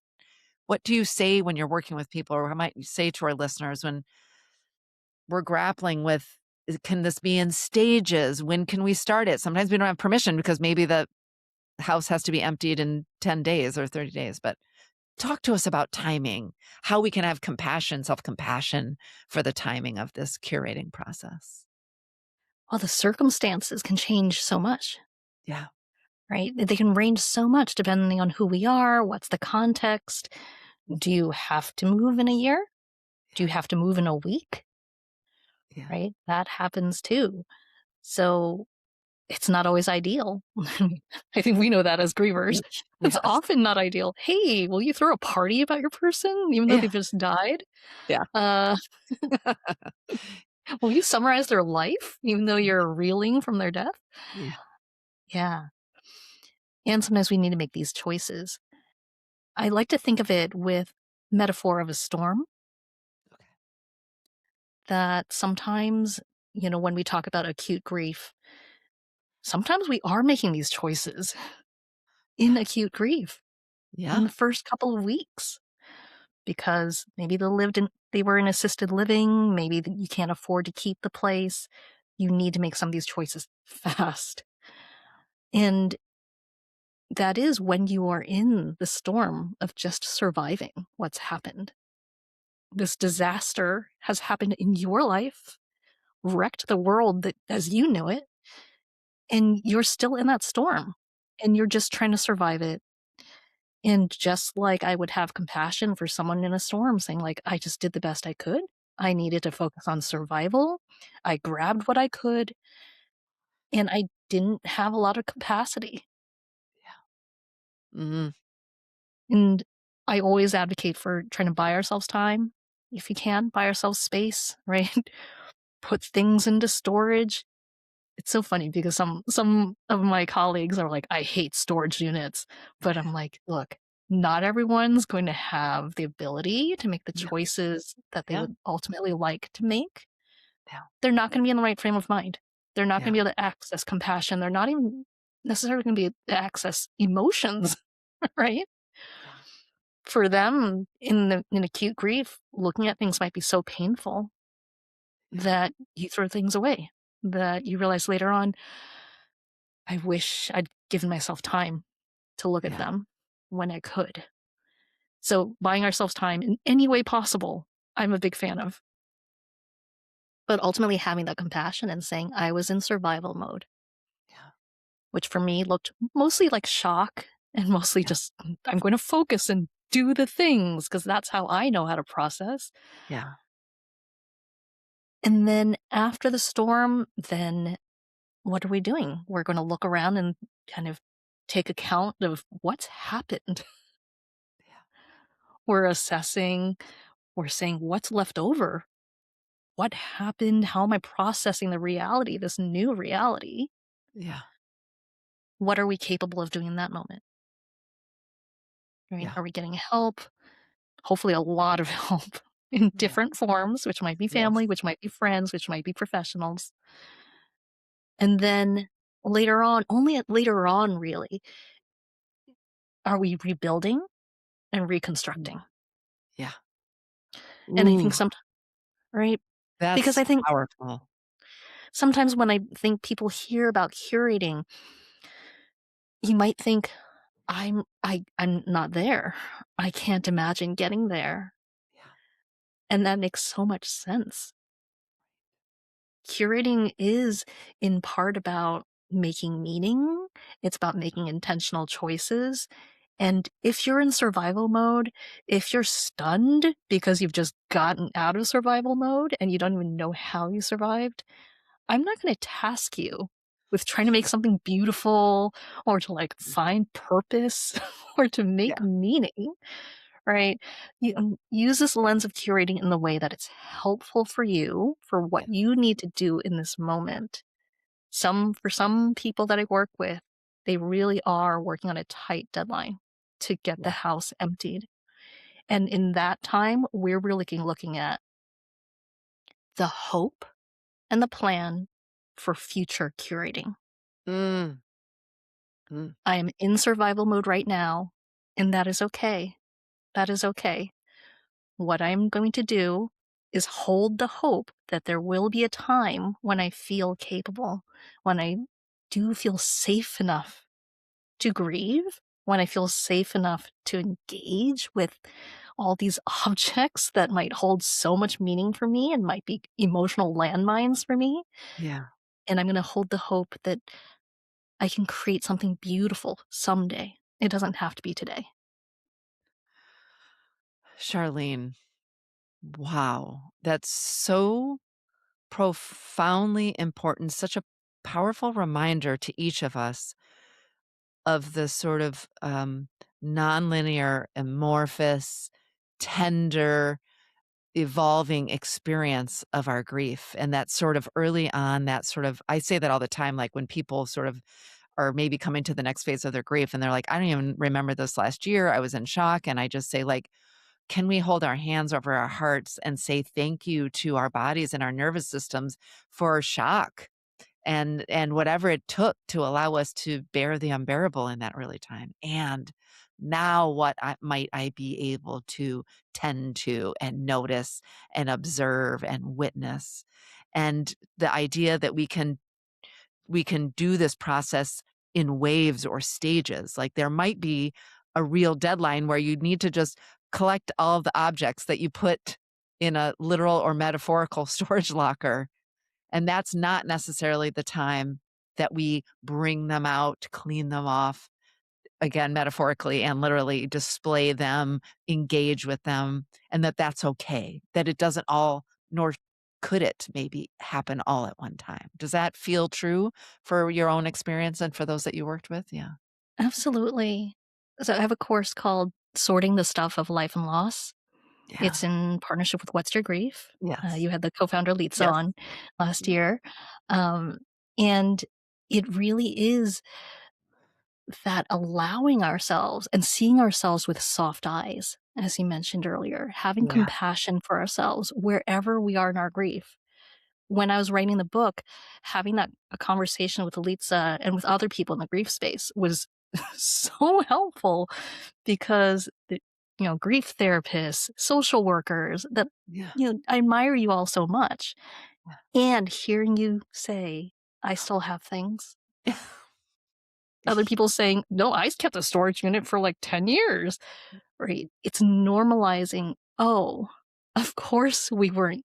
do you say when you're working with people, or what might you say to our listeners when we're grappling with, can this be in stages? When can we start it? Sometimes we don't have permission because maybe the house has to be emptied in 10 days or 30 days, but talk to us about timing, how we can have compassion, self-compassion for the timing of this curating process. Well, the circumstances can change so much, Yeah. right? They can range so much depending on who we are, what's the context. Do you have to move in a year? Do you have to move in a week? Yeah. Right? That happens too. So it's not always ideal. I think we know that as grievers. It's Yes. often not ideal. Hey, will you throw a party about your person even though Yeah. they've just died? Yeah. Uh, will you summarize their life even though you're reeling from their death? Yeah. Yeah. And sometimes we need to make these choices. I like to think of it with metaphor of a storm Okay. that sometimes, when we talk about acute grief, sometimes we are making these choices in Yeah. acute grief in Yeah. the first couple of weeks because maybe they were in assisted living, maybe you can't afford to keep the place. You need to make some of these choices fast. And that is when you are in the storm of just surviving what's happened. This disaster has happened in your life, wrecked the world that as you know it, and you're still in that storm and you're just trying to survive it. And just like I would have compassion for someone in a storm saying like, "I just did the best I could. I needed to focus on survival. I grabbed what I could, and I didn't have a lot of capacity." Mhm. And I always advocate for trying to buy ourselves time, if you can, buy ourselves space, right? Put things into storage. It's so funny because some of my colleagues are like, "I hate storage units," but I'm like, "Look, not everyone's going to have the ability to make the Yeah, choices that they yeah, would ultimately like to make. yeah, They're not gonna be in the right frame of mind. They're not gonna yeah, be able to access compassion. They're not even necessarily gonna be able to access emotions," right? yeah, For them, in acute grief, looking at things might be so painful yeah, that you throw things away, that you realize later on, "I wish I'd given myself time to look at yeah, them when I could." So, buying ourselves time in any way possible, I'm a big fan of. But ultimately having that compassion and saying, "I was in survival mode," yeah, which for me looked mostly like shock and mostly yeah, just, I'm going to focus and do the things because that's how I know how to process. yeah, And then after the storm, then what are we doing? We're going to look around and kind of take account of what's happened. yeah, We're assessing, we're saying what's left over. What happened? How am I processing the reality, this new reality? yeah, What are we capable of doing in that moment? Right? yeah. Are we getting help? Hopefully, a lot of help in Yeah. different forms, which might be Yes. family, which might be friends, which might be professionals. And then later on, later on, really, are we rebuilding and Yeah. reconstructing? Yeah. And I think Ooh, sometimes, right? Because that's I think powerful. sometimes when I think people hear about curating, you might think, I'm not there. I can't imagine getting there. Yeah. And that makes so much sense. Curating is in part about making meaning. It's about making intentional choices. And if you're in survival mode, if you're stunned because you've just gotten out of survival mode and you don't even know how you survived, I'm not going to task you with trying to make something beautiful or to like Yeah. find purpose or to make Yeah. meaning, right? You use this lens of curating in the way that it's helpful for you for what Yeah. you need to do in this moment. For some people that I work with, they really are working on a tight deadline to get the Yeah. house emptied. And in that time, we're really looking at the hope and the plan for future curating. Mm. Mm. I am in survival mode right now, and that is okay. That is okay. What I'm going to do is hold the hope that there will be a time when I feel capable, when I do feel safe enough to grieve, when I feel safe enough to engage with all these objects that might hold so much meaning for me and might be emotional landmines for me. Yeah. And I'm going to hold the hope that I can create something beautiful someday. It doesn't have to be today. Charlene, wow. That's so profoundly important, such a powerful reminder to each of us of the sort of nonlinear, amorphous, tender, evolving experience of our grief. And that sort of early on, that sort of, I say that all the time, like when people sort of are maybe coming to the next phase of their grief and they're like, I don't even remember this last year. I was in shock. And I just say, like, can we hold our hands over our hearts and say thank you to our bodies and our nervous systems for shock and whatever it took to allow us to bear the unbearable in that early time. And now might I be able to tend to and notice and observe and witness? And the idea that we can do this process in waves or stages. Like there might be a real deadline where you need to just collect all of the objects that you put in a literal or metaphorical storage locker. And that's not necessarily the time that we bring them out, clean them off, again, metaphorically and literally display them, engage with them, and that that's okay, that it doesn't all, nor could it maybe happen all at one time. Does that feel true for your own experience and for those that you worked with? Yeah. Absolutely. So I have a course called Sorting the Stuff of Life and Loss. Yeah. It's in partnership with What's Your Grief? Yes. You had the co-founder Lisa Yes. on last year. Um, and it really is that allowing ourselves and seeing ourselves with soft eyes, as you mentioned earlier, having Yeah. compassion for ourselves wherever we are in our grief. When I was writing the book, having that a conversation with Lisa and with other people in the grief space was so helpful because grief therapists, social workers that Yeah. I admire you all so much. Yeah. And hearing you say, I still have things. Other people saying, no, I kept a storage unit for like 10 years. Right. It's normalizing, oh, of course we weren't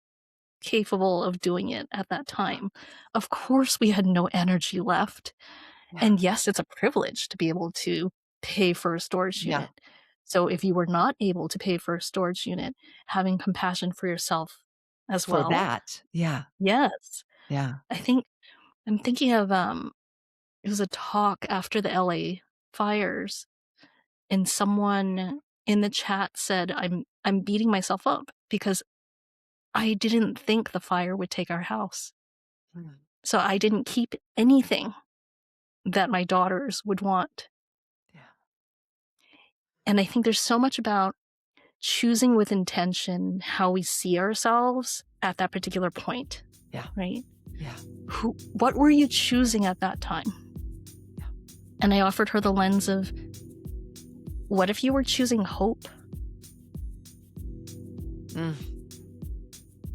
capable of doing it at that time. Of course we had no energy left. Yeah. And yes, it's a privilege to be able to pay for a storage Yeah. unit. So if you were not able to pay for a storage unit, having compassion for yourself as For well. that. Yeah. Yes. Yeah. I think I'm thinking of it was a talk after the LA fires and someone in the chat said I'm beating myself up because I didn't think the fire would take our house. Mm. So I didn't keep anything that my daughters would want. Yeah. And I think there's so much about choosing with intention how we see ourselves at that particular point, Yeah. right? Yeah. What were you choosing at that time? Yeah. And I offered her the lens of, what if you were choosing hope? Mm.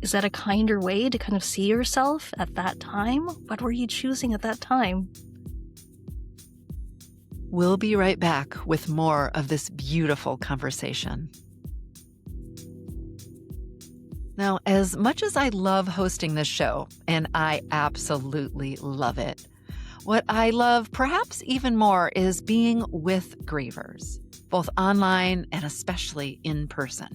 Is that a kinder way to kind of see yourself at that time? What were you choosing at that time? We'll be right back with more of this beautiful conversation. Now, as much as I love hosting this show, and I absolutely love it, what I love perhaps even more is being with grievers, both online and especially in person.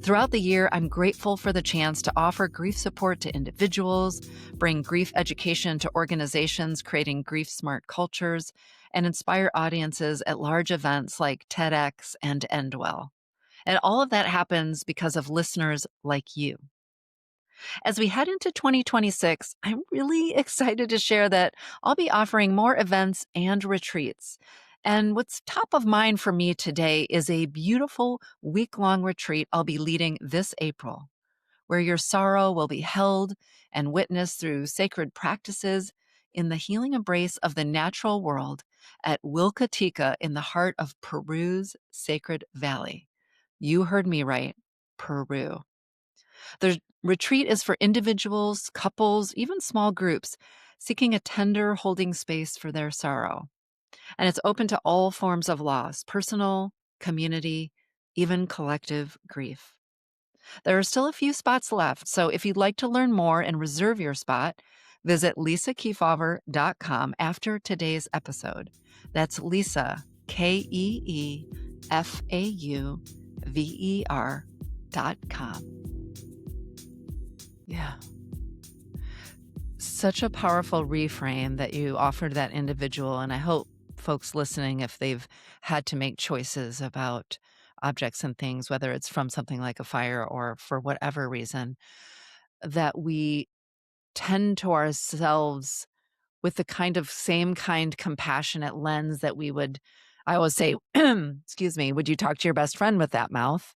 Throughout the year, I'm grateful for the chance to offer grief support to individuals, bring grief education to organizations creating grief-smart cultures, and inspire audiences at large events like TEDx and Endwell. And all of that happens because of listeners like you. As we head into 2026, I'm really excited to share that I'll be offering more events and retreats. And what's top of mind for me today is a beautiful week-long retreat I'll be leading this April, where your sorrow will be held and witnessed through sacred practices in the healing embrace of the natural world at Wilcatica in the heart of Peru's Sacred Valley. You heard me right, Peru. The retreat is for individuals, couples, even small groups seeking a tender holding space for their sorrow. And it's open to all forms of loss, personal, community, even collective grief. There are still a few spots left, so if you'd like to learn more and reserve your spot, visit lisakeefauver.com after today's episode. That's Lisa, KEEFAUVER.com. Yeah. Such a powerful reframe that you offered that individual. And I hope folks listening, if they've had to make choices about objects and things, whether it's from something like a fire or for whatever reason, that we tend to ourselves with the kind of same kind compassionate lens that we would, I always say, excuse me, would you talk to your best friend with that mouth?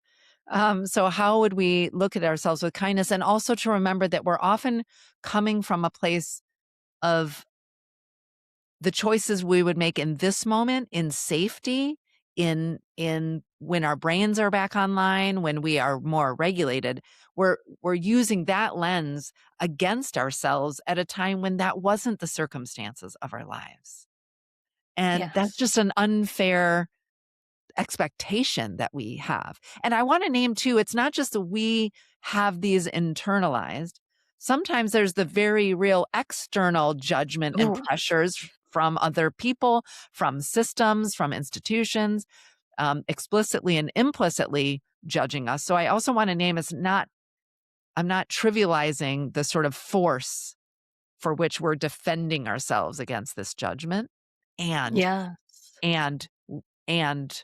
So how would we look at ourselves with kindness, and also to remember that we're often coming from a place of the choices we would make in this moment, in safety, in when our brains are back online, when we are more regulated, we're using that lens against ourselves at a time when that wasn't the circumstances of our lives. And that's Yes. just an unfair expectation that we have. And I want to name too, it's not just that we have these internalized. Sometimes there's the very real external judgment and Oh, pressures from other people, from systems, from institutions, explicitly and implicitly judging us. So I also want to name I'm not trivializing the sort of force for which we're defending ourselves against this judgment. And, Yeah, and, and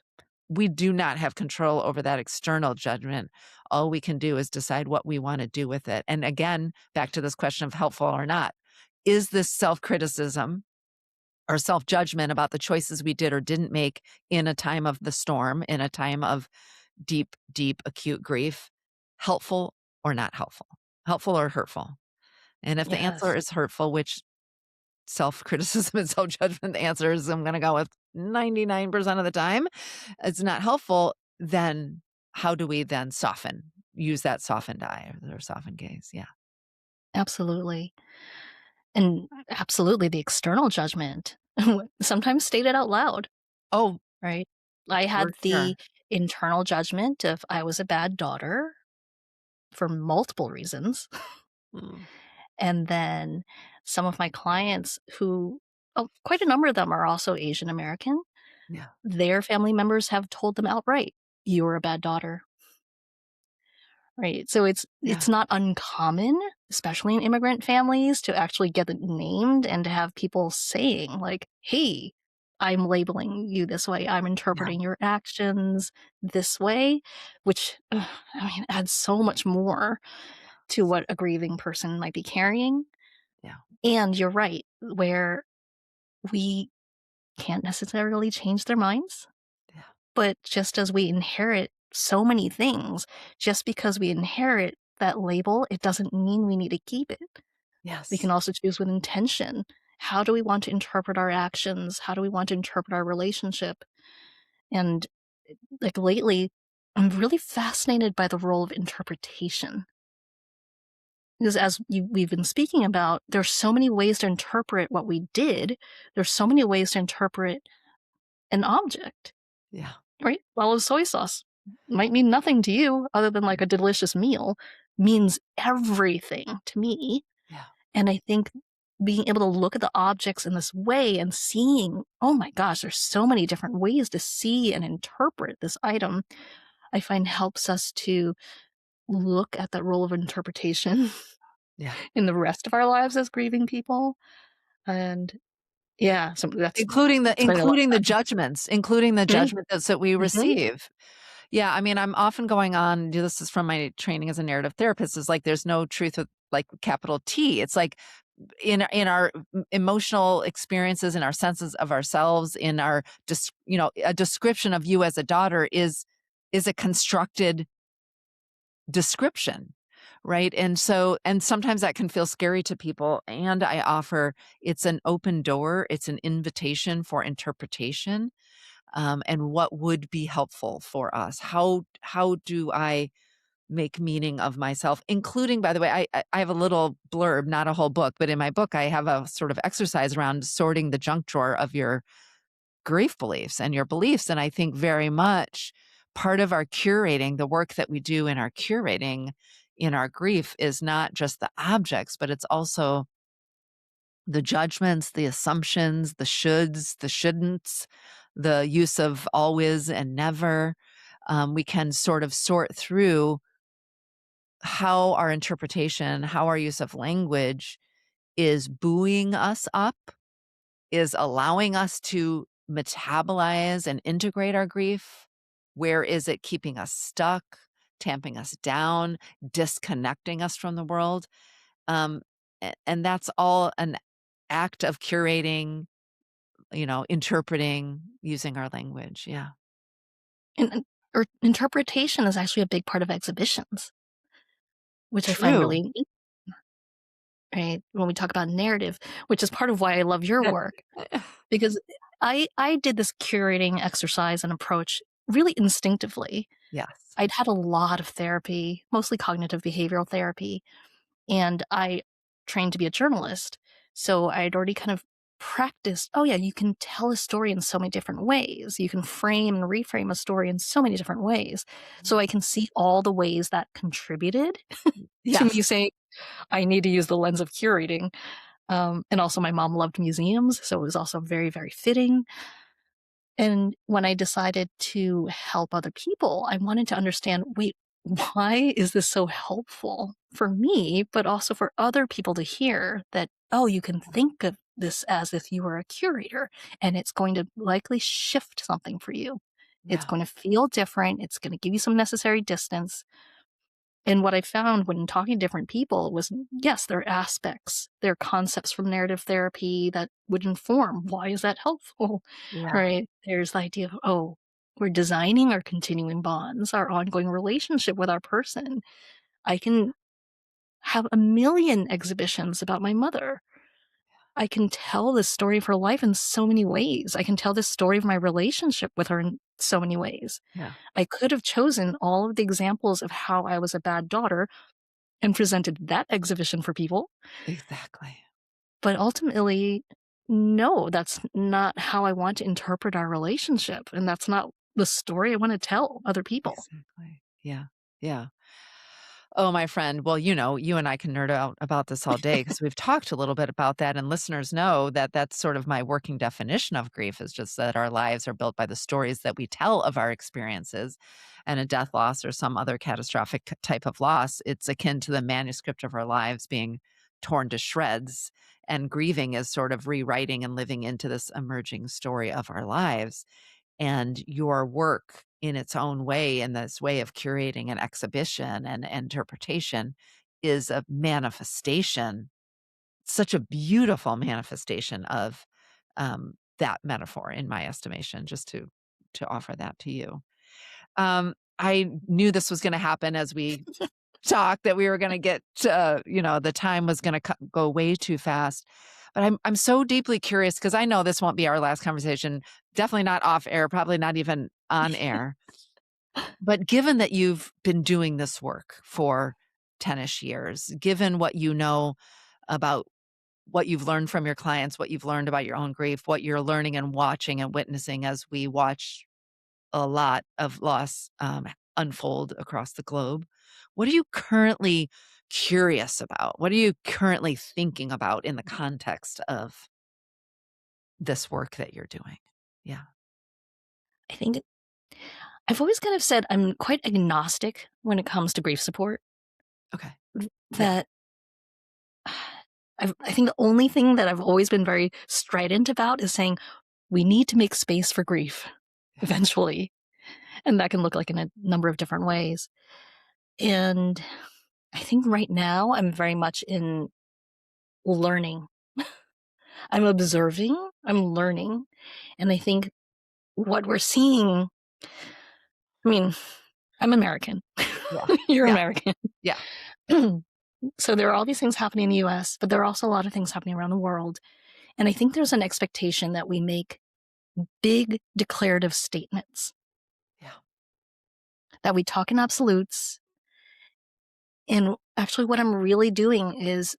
we do not have control over that external judgment. All we can do is decide what we want to do with it. And again, back to this question of helpful or not, is this self-criticism or self-judgment about the choices we did or didn't make in a time of the storm, in a time of deep, deep, acute grief, helpful or not helpful? Helpful or hurtful? And if the answer yes, is hurtful, which self-criticism and self-judgment, the answer is I'm gonna go with 99% of the time, it's not helpful, then how do we then use that softened eye or softened gaze? Yeah. absolutely. And absolutely the external judgment, sometimes stated out loud, Oh, right? I for had sure. the internal judgment of I was a bad daughter for multiple reasons. Mm, And then some of my clients who, oh, quite a number of them are also Asian American, yeah, their family members have told them outright, "You were a bad daughter." Right, so yeah, it's not uncommon, especially in immigrant families, to actually get it named and to have people saying like, "Hey, I'm labeling you this way. I'm yeah, interpreting your actions this way," which, I mean, adds so much more to what a grieving person might be carrying. yeah, And you're right, where we can't necessarily change their minds, yeah, but just as we inherit so many things, just because we inherit that label, it doesn't mean we need to keep it. We can yes, also choose with intention. How do we want to interpret our actions? How do we want to interpret our relationship? And like lately, I'm really fascinated by the role of interpretation. Because as we've been speaking about, there's so many ways to interpret what we did. There's so many ways to interpret an object. yeah, Right? Well, soy sauce might mean nothing to you other than like a delicious meal, means everything to me. yeah, And I think being able to look at the objects in this way and seeing, oh my gosh, there's so many different ways to see and interpret this item, I find helps us to look at that role of interpretation yeah. in the rest of our lives as grieving people. And yeah, so Including the spending a lot including the of time. judgments, including the Mm, judgments that we mhm. receive. Yeah, I mean, I'm often going on this is from my training as a narrative therapist, is like there's no truth with like capital T. It's like in our emotional experiences, in our senses of ourselves, in our a description of you as a daughter is a constructed description, right? And sometimes that can feel scary to people, and I offer it's an open door, it's an invitation for interpretation, and what would be helpful for us. How do I make meaning of myself, including, by the way, I have a little blurb, not a whole book, but in my book I have a sort of exercise around sorting the junk drawer of your grief beliefs and your beliefs. And I think very much part of our curating, the work that we do in our curating in our grief, is not just the objects, but it's also the judgments, the assumptions, the shoulds, the shouldn'ts, the use of always and never. We can sort of sort through how our interpretation, how our use of language is buoying us up, is allowing us to metabolize and integrate our grief. Where is it keeping us stuck, tamping us down, disconnecting us from the world? And that's all an act of curating, interpreting, using our language. Yeah. And or interpretation is actually a big part of exhibitions, which I find True. really neat, right? When we talk about narrative, which is part of why I love your That- work, because I did this curating exercise and approach really instinctively. yes. I'd had a lot of therapy, mostly cognitive behavioral therapy, and I trained to be a journalist. So I'd already kind of practiced, oh yeah, you can tell a story in so many different ways. You can frame and reframe a story in so many different ways. So I can see all the ways that contributed to Yes. me saying, I need to use the lens of curating. And also my mom loved museums, so it was also very, very fitting. And when I decided to help other people, I wanted to understand, wait, why is this so helpful for me, but also for other people to hear that, oh, you can think of this as if you were a curator, and it's going to likely shift something for you. It's Yeah. going to feel different. It's going to give you some necessary distance. And what I found when talking to different people was, yes, there are aspects, there are concepts from narrative therapy that would inform why is that helpful, Yeah. right? There's the idea of, oh, we're designing our continuing bonds, our ongoing relationship with our person. I can have a million exhibitions about my mother. I can tell the story of her life in so many ways. I can tell the story of my relationship with her in so many ways. Yeah. I could have chosen all of the examples of how I was a bad daughter and presented that exhibition for people. Exactly. But ultimately, no, that's not how I want to interpret our relationship. And that's not the story I want to tell other people. Exactly. Yeah. Yeah. Oh, my friend. Well, you and I can nerd out about this all day because we've talked a little bit about that, and listeners know that that's sort of my working definition of grief is just that our lives are built by the stories that we tell of our experiences. And a death loss or some other catastrophic type of loss, it's akin to the manuscript of our lives being torn to shreds. And grieving is sort of rewriting and living into this emerging story of our lives. And your work in its own way, in this way of curating an exhibition and interpretation, is a manifestation, such a beautiful manifestation of that metaphor, in my estimation, just to offer that to you. I knew this was going to happen as we talked, that we were going to get the time was going to go way too fast. But I'm so deeply curious because I know this won't be our last conversation, definitely not off air, probably not even on air. But given that you've been doing this work for 10ish years, given what you know about what you've learned from your clients, what you've learned about your own grief, what you're learning and watching and witnessing as we watch a lot of loss unfold across the globe. What are you currently curious about? What are you currently thinking about in the context of this work that you're doing? Yeah. I think I've always kind of said I'm quite agnostic when it comes to grief support. Okay. Yeah. That I think the only thing that I've always been very strident about is saying we need to make space for grief Yeah. eventually. And that can look like in a number of different ways. And I think right now I'm very much in learning. I'm observing, I'm learning. And I think what we're seeing, I mean, I'm American. Yeah. You're Yeah. American. Yeah. So there are all these things happening in the US, but there are also a lot of things happening around the world. And I think there's an expectation that we make big declarative statements, Yeah. that we talk in absolutes. And actually, what I'm really doing is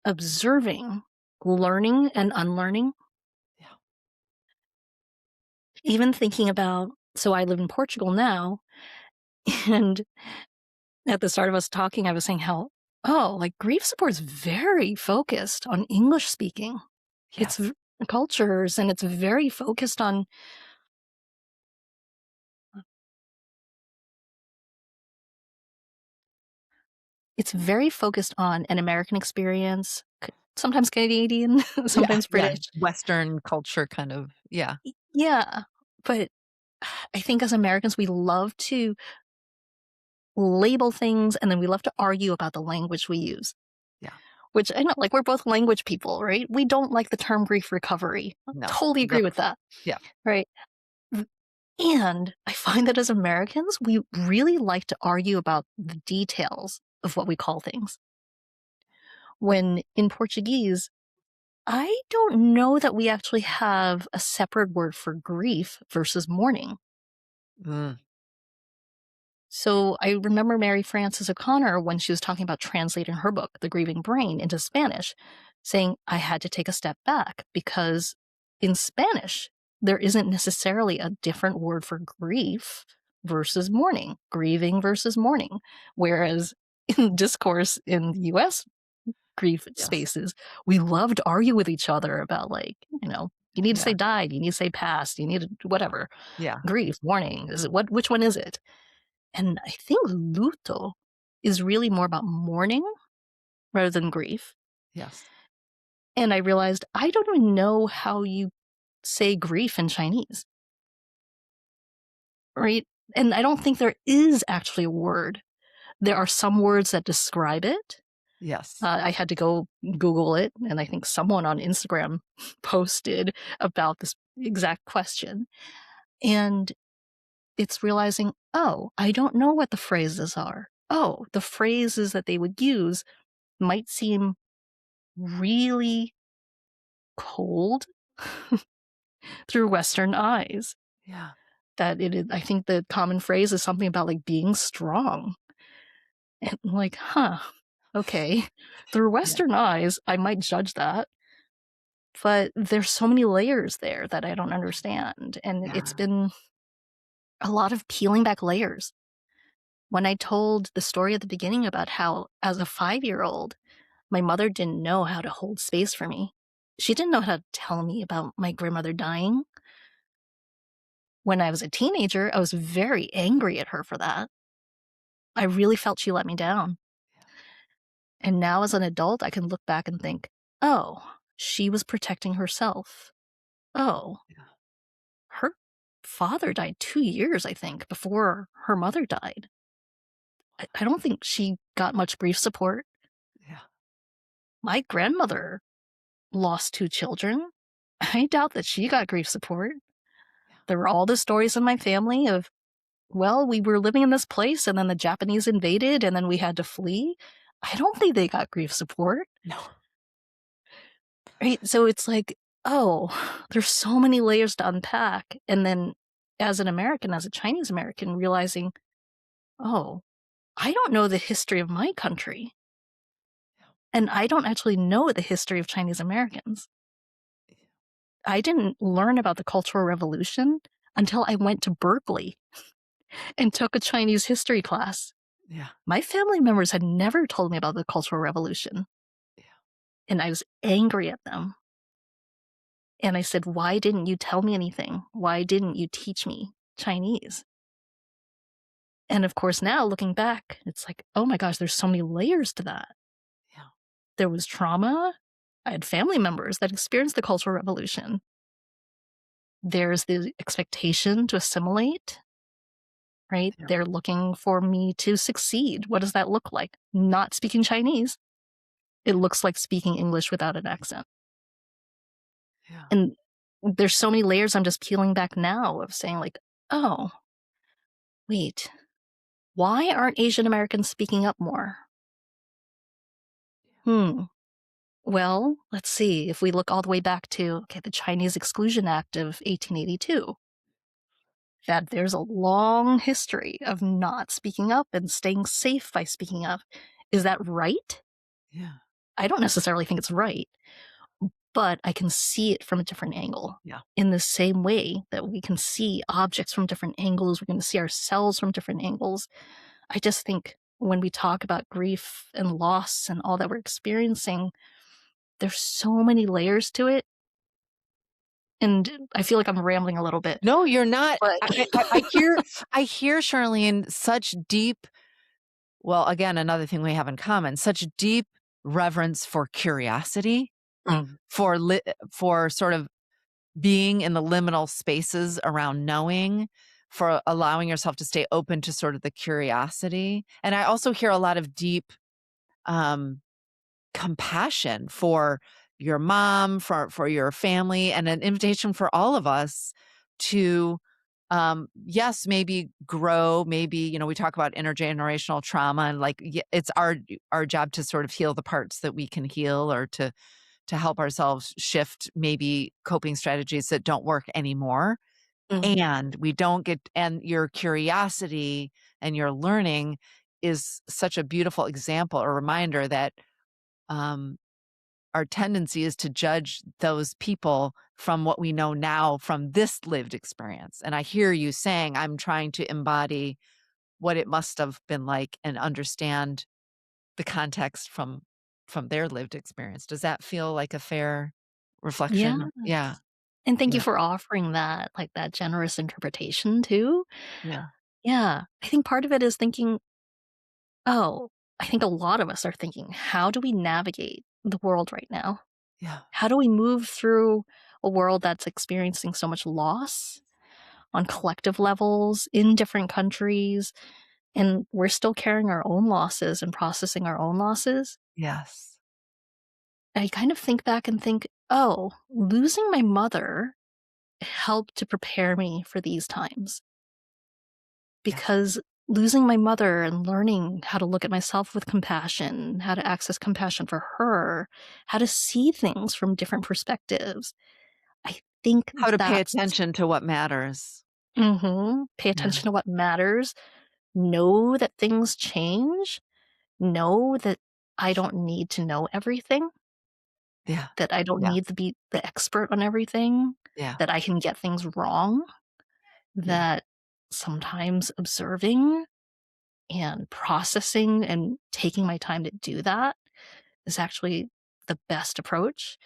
observing, learning, and unlearning. Yeah. Even thinking about, so I live in Portugal now, and at the start of us talking, I was saying how, oh, like grief support is very focused on English speaking. It's Yes. cultures, and it's very focused on, it's very focused on an American experience, sometimes Canadian, Yeah. sometimes Yeah. British. Western culture kind of. Yeah. Yeah, but I think as Americans, we love to label things and then we love to argue about the language we use, Yeah. which I know, like, we're both language people, right? We don't like the term grief recovery. I No. totally agree Nope. with that, Yeah. right? And I find that as Americans, we really like to argue about the details of what we call things. When in Portuguese, I don't know that we actually have a separate word for grief versus mourning. Mm. So I remember Mary Frances O'Connor, when she was talking about translating her book, The Grieving Brain, into Spanish, saying, I had to take a step back because in Spanish, there isn't necessarily a different word for grief versus mourning, grieving versus mourning. Whereas in discourse in the US, grief Yes. spaces, we love to argue with each other about like, you need to Yeah. say died, you need to say passed, you need to whatever. Yeah. Grief, mourning, is it which one is it? And I think luto is really more about mourning rather than grief. Yes. And I realized I don't even know how you say grief in Chinese, right? And I don't think there is actually a word. There are some words that describe it. Yes. I had to go Google it, and I think someone on Instagram posted about this exact question. And it's realizing, oh, I don't know what the phrases are. Oh, the phrases that they would use might seem really cold through Western eyes. Yeah. That it is, I think the common phrase is something about like being strong. And I'm like, huh, okay. Through Yeah. Western eyes, I might judge that, but there's so many layers there that I don't understand. And it's Yeah. been a lot of peeling back layers. When I told the story at the beginning about how, as a 5-year-old, my mother didn't know how to hold space for me. She didn't know how to tell me about my grandmother dying. When I was a teenager, I was very angry at her for that. I really felt she let me down. And now as an adult, I can look back and think, oh, she was protecting herself. Oh, Yeah. her father died 2 years, I think, before her mother died. I don't think she got much grief support. Yeah. My grandmother lost 2 children. I doubt that she got grief support. Yeah. There were all the stories in my family of, well, we were living in this place and then the Japanese invaded and then we had to flee. I don't think they got grief support. No. Right? So it's like, oh, there's so many layers to unpack. And then as an American, as a Chinese American, realizing, oh, I don't know the history of my country. Yeah. And I don't actually know the history of Chinese Americans. I didn't learn about the Cultural Revolution until I went to Berkeley and took a Chinese history class. Yeah. My family members had never told me about the Cultural Revolution, Yeah. and I was angry at them. And I said, why didn't you tell me anything? Why didn't you teach me Chinese? And of course, now looking back, it's like, oh my gosh, there's so many layers to that. Yeah. There was trauma. I had family members that experienced the Cultural Revolution. There's the expectation to assimilate, right? Yeah. They're looking for me to succeed. What does that look like? Not speaking Chinese. It looks like speaking English without an accent. Yeah. And there's so many layers I'm just peeling back now of saying, like, oh, wait, why aren't Asian Americans speaking up more? Hmm. Well, let's see. If we look all the way back to the Chinese Exclusion Act of 1882, that there's a long history of not speaking up and staying safe by speaking up. Is that right? Yeah. I don't necessarily think it's right, but I can see it from a different angle. Yeah. In the same way that we can see objects from different angles, we can see ourselves from different angles. I just think when we talk about grief and loss and all that we're experiencing, there's so many layers to it. And I feel like I'm rambling a little bit, No, you're not. but I hear, Charlene, such deep, well, again, another thing we have in common, such deep reverence for curiosity, Mm, for sort of being in the liminal spaces around knowing, for allowing yourself to stay open to sort of the curiosity. And I also hear a lot of deep um compassion for your mom, for your family, and an invitation for all of us to yes, maybe grow, maybe, we talk about intergenerational trauma, and like it's our job to sort of heal the parts that we can heal, or to help ourselves shift maybe coping strategies that don't work anymore. mm, And we don't get, and your curiosity and your learning is such a beautiful example, a reminder that um, our tendency is to judge those people from what we know now from this lived experience. And I hear you saying, I'm trying to embody what it must have been like and understand the context from from their lived experience. Does that feel like a fair Yeah. reflection? Yeah. And thank you Yeah. for offering that, like, that generous interpretation too. Yeah. Yeah. I think part of it is thinking, oh, I think a lot of us are thinking, how do we navigate the world right now? Yeah. How do we move through a world that's experiencing so much loss on collective levels in different countries? And we're still carrying our own losses and processing our own losses. Yes. I kind of think back and think, oh, losing my mother helped to prepare me for these times Yeah. because losing my mother and learning how to look at myself with compassion, how to access compassion for her, how to see things from different perspectives. I think How to pay that's attention to what matters. pay Yeah. attention to what matters, know that things change, know that I don't need to know everything, Yeah. that I don't Yeah. need to be the expert on everything, Yeah. that I can get things wrong, Yeah. that sometimes observing and processing and taking my time to do that is actually the best approach.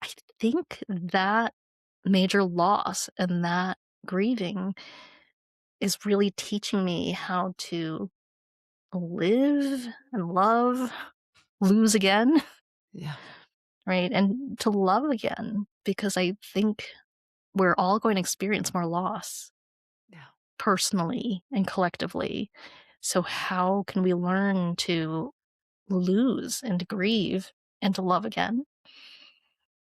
I think that major loss and that grieving is really teaching me how to live and love, lose again, Yeah. right? And to love again, because I think we're all going to experience more loss Yeah. personally and collectively. So, how can we learn to lose and to grieve and to love again?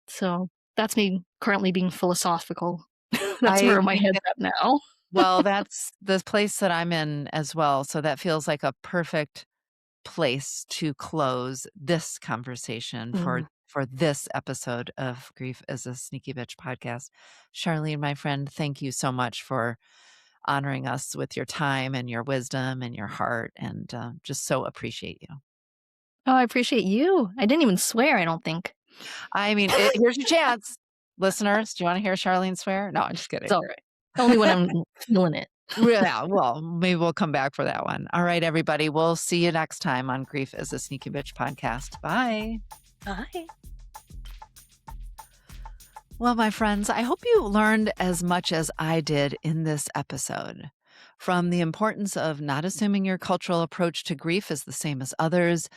So, that's me currently being philosophical. That's I where my think head's that at now. well, that's the place that I'm in as well, so that feels like a perfect place to close this conversation Mm. for this episode of Grief is a Sneaky Bitch podcast. Charlene, my friend, thank you so much for honoring us with your time and your wisdom and your heart, and just so appreciate you. Oh, I appreciate you. I didn't even swear, I don't think. I mean, here's your chance, listeners. Do you want to hear Charlene swear? No, I'm just It's kidding. alright. Only when I'm feeling it. Yeah, well, maybe we'll come back for that one. All right, everybody. We'll see you next time on Grief is a Sneaky Bitch podcast. Bye. Bye. Well, my friends, I hope you learned as much as I did in this episode. From the importance of not assuming your cultural approach to grief is the same as others,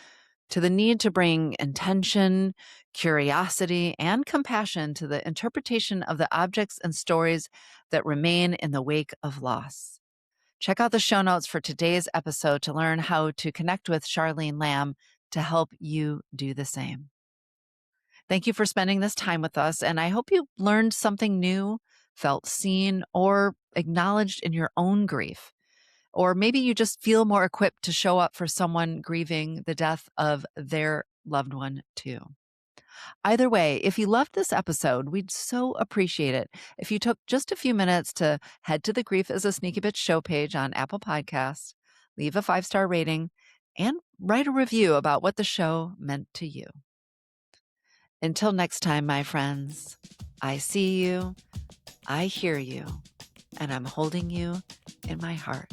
to the need to bring intention, curiosity, and compassion to the interpretation of the objects and stories that remain in the wake of loss. Check out the show notes for today's episode to learn how to connect with Charlene Lam to help you do the same. Thank you for spending this time with us, and I hope you learned something new, felt seen, or acknowledged in your own grief. Or maybe you just feel more equipped to show up for someone grieving the death of their loved one, too. Either way, if you loved this episode, we'd so appreciate it if you took just a few minutes to head to the Grief is a Sneaky Bitch show page on Apple Podcasts, leave a 5-star rating, and write a review about what the show meant to you. Until next time, my friends, I see you, I hear you, and I'm holding you in my heart.